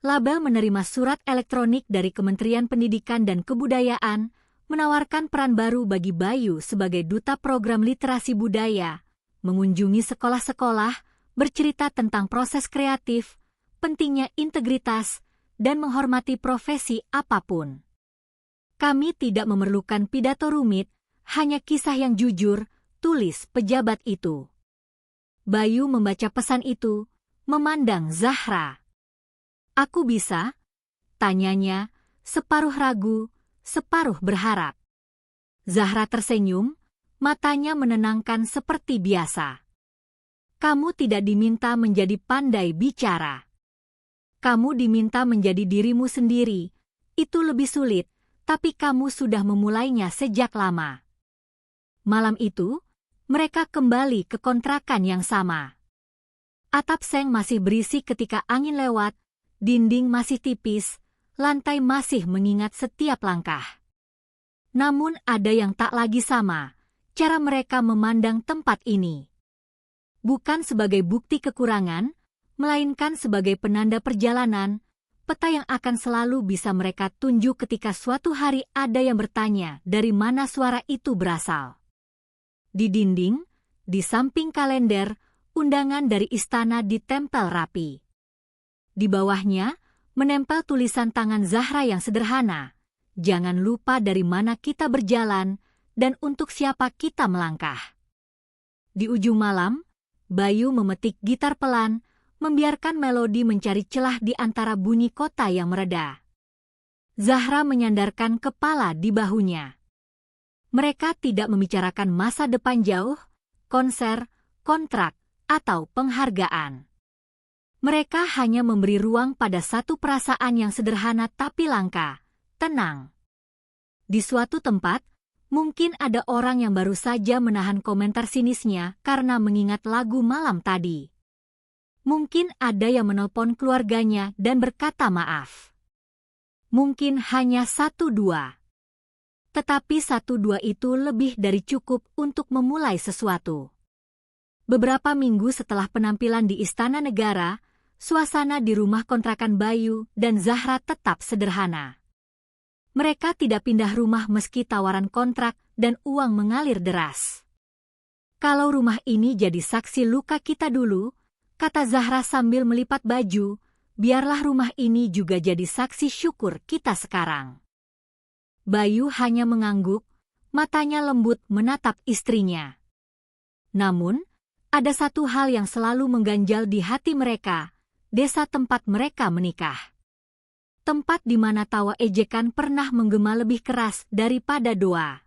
Label menerima surat elektronik dari Kementerian Pendidikan dan Kebudayaan, menawarkan peran baru bagi Bayu sebagai duta program literasi budaya, mengunjungi sekolah-sekolah, bercerita tentang proses kreatif, pentingnya integritas, dan menghormati profesi apapun. Kami tidak memerlukan pidato rumit, hanya kisah yang jujur, tulis pejabat itu. Bayu membaca pesan itu, memandang Zahra. Aku bisa? Tanyanya, separuh ragu, separuh berharap. Zahra tersenyum, matanya menenangkan seperti biasa. Kamu tidak diminta menjadi pandai bicara. Kamu diminta menjadi dirimu sendiri. Itu lebih sulit, tapi kamu sudah memulainya sejak lama. Malam itu, mereka kembali ke kontrakan yang sama. Atap seng masih berisik ketika angin lewat, dinding masih tipis, lantai masih mengingat setiap langkah. Namun ada yang tak lagi sama, cara mereka memandang tempat ini. Bukan sebagai bukti kekurangan, melainkan sebagai penanda perjalanan, peta yang akan selalu bisa mereka tunjuk ketika suatu hari ada yang bertanya dari mana suara itu berasal. Di dinding, di samping kalender, undangan dari istana ditempel rapi. Di bawahnya, menempel tulisan tangan Zahra yang sederhana. Jangan lupa dari mana kita berjalan dan untuk siapa kita melangkah. Di ujung malam, Bayu memetik gitar pelan, membiarkan melodi mencari celah di antara bunyi kota yang mereda. Zahra menyandarkan kepala di bahunya. Mereka tidak membicarakan masa depan jauh, konser, kontrak, atau penghargaan. Mereka hanya memberi ruang pada satu perasaan yang sederhana tapi langka, tenang. Di suatu tempat, Mungkin ada orang yang baru saja menahan komentar sinisnya karena mengingat lagu malam tadi. Mungkin ada yang menelpon keluarganya dan berkata maaf. Mungkin hanya 1-2. Tetapi 1-2 itu lebih dari cukup untuk memulai sesuatu. Beberapa minggu setelah penampilan di Istana Negara, suasana di rumah kontrakan Bayu dan Zahra tetap sederhana. Mereka tidak pindah rumah meski tawaran kontrak dan uang mengalir deras. Kalau rumah ini jadi saksi luka kita dulu, kata Zahra sambil melipat baju, biarlah rumah ini juga jadi saksi syukur kita sekarang. Bayu hanya mengangguk, matanya lembut menatap istrinya. Namun, ada satu hal yang selalu mengganjal di hati mereka, desa tempat mereka menikah. Tempat di mana tawa ejekan pernah menggema lebih keras daripada doa.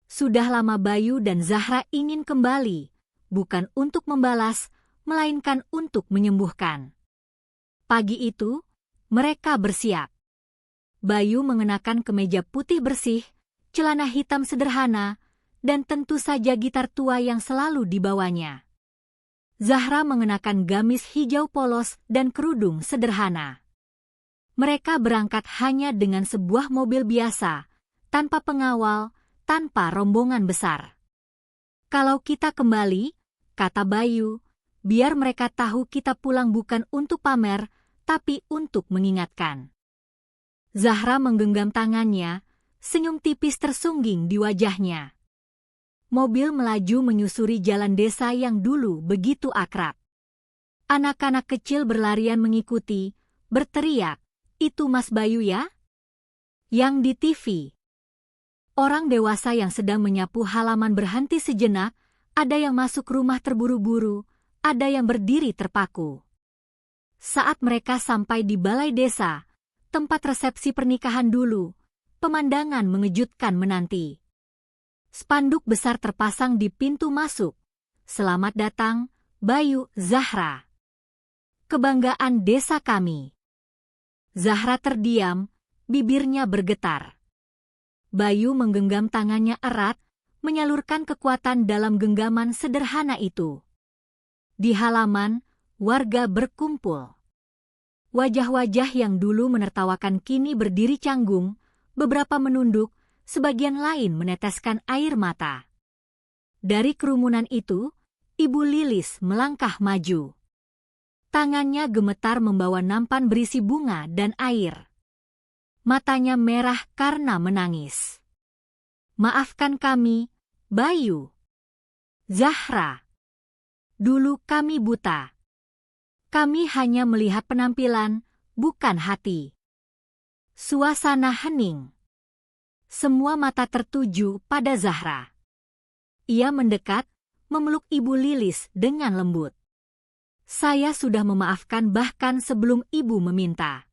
Sudah lama Bayu dan Zahra ingin kembali, bukan untuk membalas, melainkan untuk menyembuhkan. Pagi itu, mereka bersiap. Bayu mengenakan kemeja putih bersih, celana hitam sederhana, dan tentu saja gitar tua yang selalu dibawanya. Zahra mengenakan gamis hijau polos dan kerudung sederhana. Mereka berangkat hanya dengan sebuah mobil biasa, tanpa pengawal, tanpa rombongan besar. Kalau kita kembali, kata Bayu, biar mereka tahu kita pulang bukan untuk pamer, tapi untuk mengingatkan. Zahra menggenggam tangannya, senyum tipis tersungging di wajahnya. Mobil melaju menyusuri jalan desa yang dulu begitu akrab. Anak-anak kecil berlarian mengikuti, berteriak, "Itu Mas Bayu ya?" Yang di TV. Orang dewasa yang sedang menyapu halaman berhenti sejenak, ada yang masuk rumah terburu-buru, ada yang berdiri terpaku. Saat mereka sampai di balai desa, tempat resepsi pernikahan dulu, pemandangan mengejutkan menanti. Spanduk besar terpasang di pintu masuk. "Selamat datang, Bayu Zahra. Kebanggaan desa kami." Zahra terdiam, bibirnya bergetar. Bayu menggenggam tangannya erat, menyalurkan kekuatan dalam genggaman sederhana itu. Di halaman, warga berkumpul. Wajah-wajah yang dulu menertawakan kini berdiri canggung, beberapa menunduk, sebagian lain meneteskan air mata. Dari kerumunan itu, Ibu Lilis melangkah maju. Tangannya gemetar membawa nampan berisi bunga dan air. Matanya merah karena menangis. "Maafkan kami, Bayu. Zahra. Dulu kami buta. Kami hanya melihat penampilan, bukan hati." Suasana hening. Semua mata tertuju pada Zahra. Ia mendekat, memeluk Ibu Lilis dengan lembut. "Saya sudah memaafkan bahkan sebelum Ibu meminta.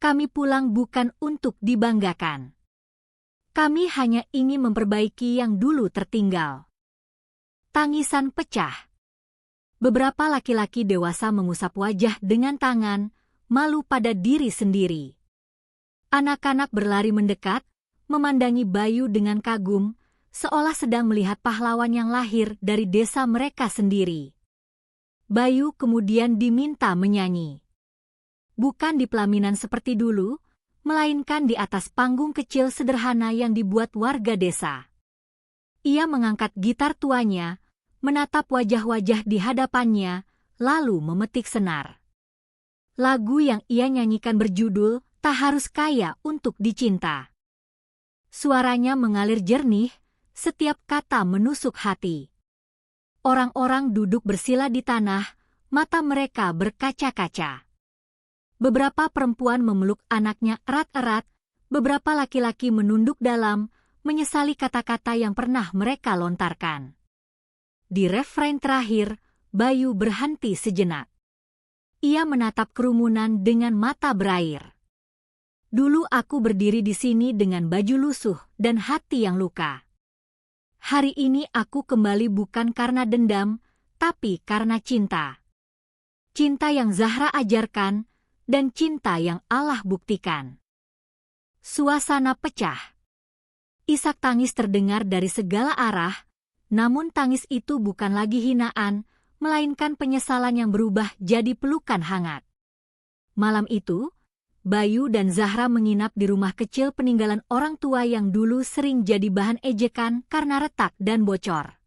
Kami pulang bukan untuk dibanggakan. Kami hanya ingin memperbaiki yang dulu tertinggal." Tangisan pecah. Beberapa laki-laki dewasa mengusap wajah dengan tangan, malu pada diri sendiri. Anak-anak berlari mendekat, memandangi Bayu dengan kagum, seolah sedang melihat pahlawan yang lahir dari desa mereka sendiri. Bayu kemudian diminta menyanyi. Bukan di pelaminan seperti dulu, melainkan di atas panggung kecil sederhana yang dibuat warga desa. Ia mengangkat gitar tuanya, menatap wajah-wajah di hadapannya, lalu memetik senar. Lagu yang ia nyanyikan berjudul "Tak Harus Kaya Untuk Dicinta". Suaranya mengalir jernih, setiap kata menusuk hati. Orang-orang duduk bersila di tanah, mata mereka berkaca-kaca. Beberapa perempuan memeluk anaknya erat-erat, beberapa laki-laki menunduk dalam, menyesali kata-kata yang pernah mereka lontarkan. Di refrein terakhir, Bayu berhenti sejenak. Ia menatap kerumunan dengan mata berair. "Dulu aku berdiri di sini dengan baju lusuh dan hati yang luka. Hari ini aku kembali bukan karena dendam, tapi karena cinta. Cinta yang Zahra ajarkan, dan cinta yang Allah buktikan." Suasana pecah. isak tangis terdengar dari segala arah, namun tangis itu bukan lagi hinaan, melainkan penyesalan yang berubah jadi pelukan hangat. Malam itu, Bayu dan Zahra menginap di rumah kecil peninggalan orang tua yang dulu sering jadi bahan ejekan karena retak dan bocor.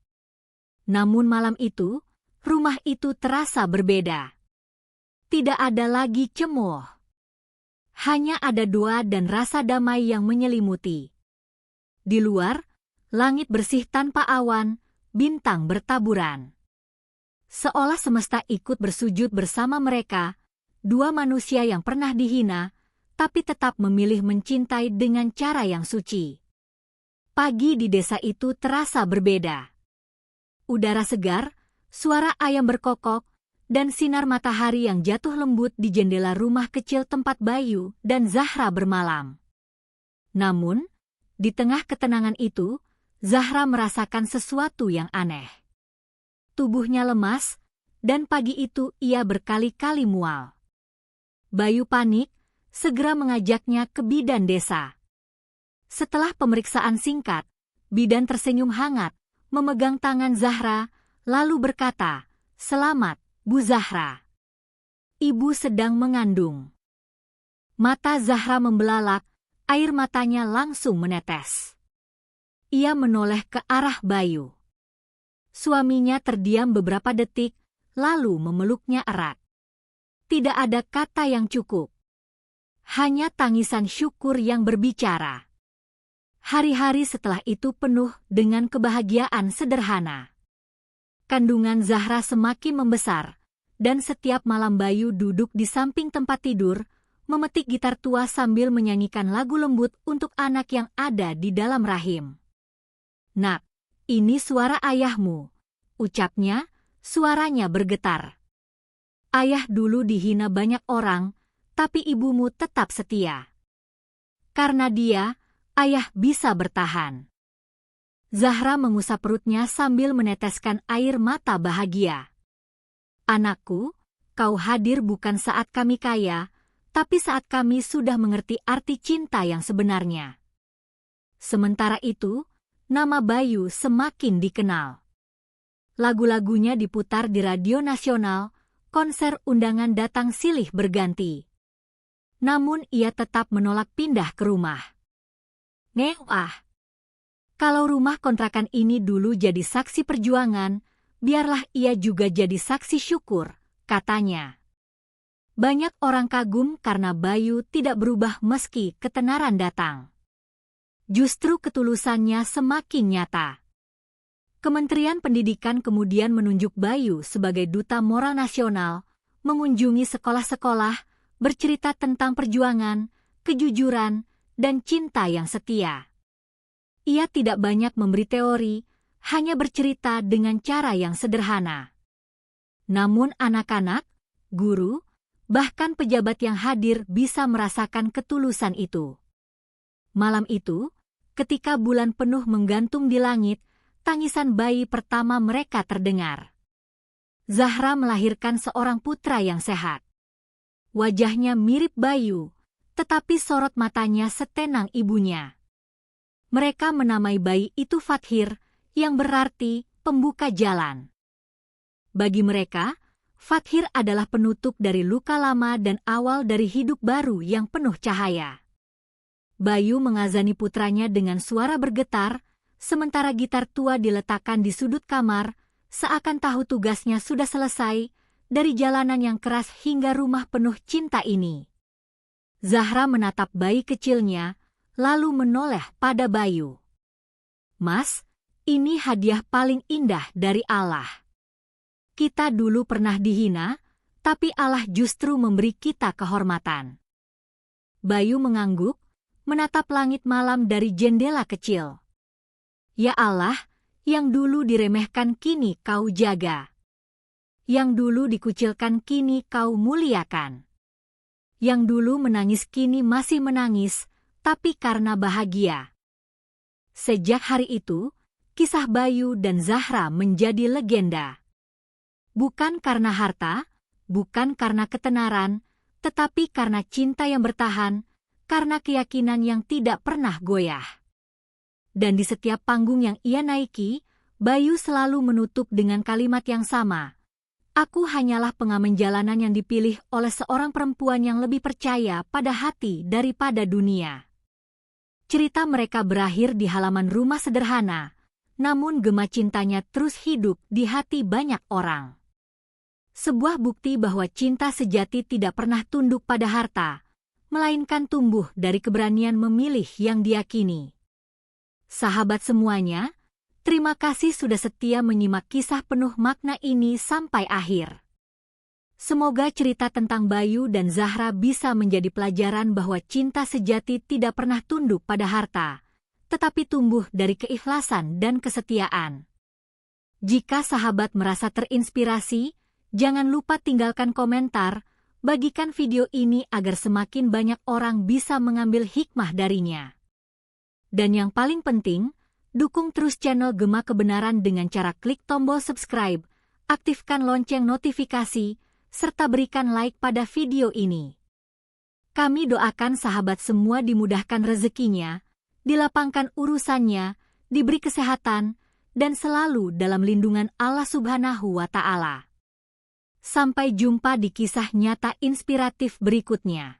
Namun malam itu, rumah itu terasa berbeda. Tidak ada lagi cemooh. Hanya ada doa dan rasa damai yang menyelimuti. Di luar, langit bersih tanpa awan, bintang bertaburan. Seolah semesta ikut bersujud bersama mereka, dua manusia yang pernah dihina, tapi tetap memilih mencintai dengan cara yang suci. Pagi di desa itu terasa berbeda. Udara segar, suara ayam berkokok, dan sinar matahari yang jatuh lembut di jendela rumah kecil tempat Bayu dan Zahra bermalam. Namun, di tengah ketenangan itu, Zahra merasakan sesuatu yang aneh. Tubuhnya lemas, dan pagi itu ia berkali-kali mual. Bayu panik, segera mengajaknya ke bidan desa. Setelah pemeriksaan singkat, bidan tersenyum hangat, memegang tangan Zahra, lalu berkata, "Selamat, Bu Zahra. Ibu sedang mengandung." Mata Zahra membelalak, air matanya langsung menetes. Ia menoleh ke arah Bayu. Suaminya terdiam beberapa detik, lalu memeluknya erat. Tidak ada kata yang cukup. Hanya tangisan syukur yang berbicara. Hari-hari setelah itu penuh dengan kebahagiaan sederhana. Kandungan Zahra semakin membesar, dan setiap malam Bayu duduk di samping tempat tidur, memetik gitar tua sambil menyanyikan lagu lembut untuk anak yang ada di dalam rahim. "Nak, ini suara ayahmu," ucapnya, suaranya bergetar. "Ayah dulu dihina banyak orang, tapi ibumu tetap setia. Karena dia, ayah bisa bertahan." Zahra mengusap perutnya sambil meneteskan air mata bahagia. "Anakku, kau hadir bukan saat kami kaya, tapi saat kami sudah mengerti arti cinta yang sebenarnya." Sementara itu, nama Bayu semakin dikenal. Lagu-lagunya diputar di radio nasional, konser undangan datang silih berganti. Namun ia tetap menolak pindah ke rumah. "Ngewah. Kalau rumah kontrakan ini dulu jadi saksi perjuangan, biarlah ia juga jadi saksi syukur," katanya. Banyak orang kagum karena Bayu tidak berubah meski ketenaran datang. Justru ketulusannya semakin nyata. Kementerian Pendidikan kemudian menunjuk Bayu sebagai duta moral nasional, mengunjungi sekolah-sekolah, bercerita tentang perjuangan, kejujuran, dan cinta yang setia. Ia tidak banyak memberi teori, hanya bercerita dengan cara yang sederhana. Namun anak-anak, guru, bahkan pejabat yang hadir bisa merasakan ketulusan itu. Malam itu, ketika bulan penuh menggantung di langit, tangisan bayi pertama mereka terdengar. Zahra melahirkan seorang putra yang sehat. Wajahnya mirip Bayu, tetapi sorot matanya setenang ibunya. Mereka menamai bayi itu Fathir, yang berarti pembuka jalan. Bagi mereka, Fathir adalah penutup dari luka lama dan awal dari hidup baru yang penuh cahaya. Bayu mengazani putranya dengan suara bergetar, sementara gitar tua diletakkan di sudut kamar, seakan tahu tugasnya sudah selesai, dari jalanan yang keras hingga rumah penuh cinta ini. Zahra menatap bayi kecilnya, lalu menoleh pada Bayu. "Mas, ini hadiah paling indah dari Allah. Kita dulu pernah dihina, tapi Allah justru memberi kita kehormatan." Bayu mengangguk, menatap langit malam dari jendela kecil. "Ya Allah, yang dulu diremehkan kini Kau jaga. Yang dulu dikucilkan kini Kau muliakan. Yang dulu menangis kini masih menangis, tapi karena bahagia." Sejak hari itu, kisah Bayu dan Zahra menjadi legenda. Bukan karena harta, bukan karena ketenaran, tetapi karena cinta yang bertahan, karena keyakinan yang tidak pernah goyah. Dan di setiap panggung yang ia naiki, Bayu selalu menutup dengan kalimat yang sama. Aku hanyalah pengamen jalanan yang dipilih oleh seorang perempuan yang lebih percaya pada hati daripada dunia. Cerita mereka berakhir di halaman rumah sederhana, namun gema cintanya terus hidup di hati banyak orang. Sebuah bukti bahwa cinta sejati tidak pernah tunduk pada harta, melainkan tumbuh dari keberanian memilih yang diyakini. Sahabat semuanya, terima kasih sudah setia menyimak kisah penuh makna ini sampai akhir. Semoga cerita tentang Bayu dan Zahra bisa menjadi pelajaran bahwa cinta sejati tidak pernah tunduk pada harta, tetapi tumbuh dari keikhlasan dan kesetiaan. Jika sahabat merasa terinspirasi, jangan lupa tinggalkan komentar, bagikan video ini agar semakin banyak orang bisa mengambil hikmah darinya. Dan yang paling penting, dukung terus channel Gema Kebenaran dengan cara klik tombol subscribe, aktifkan lonceng notifikasi, serta berikan like pada video ini. Kami doakan sahabat semua dimudahkan rezekinya, dilapangkan urusannya, diberi kesehatan, dan selalu dalam lindungan Allah Subhanahu wa Ta'ala. Sampai jumpa di kisah nyata inspiratif berikutnya.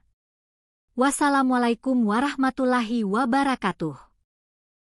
Wassalamualaikum warahmatullahi wabarakatuh.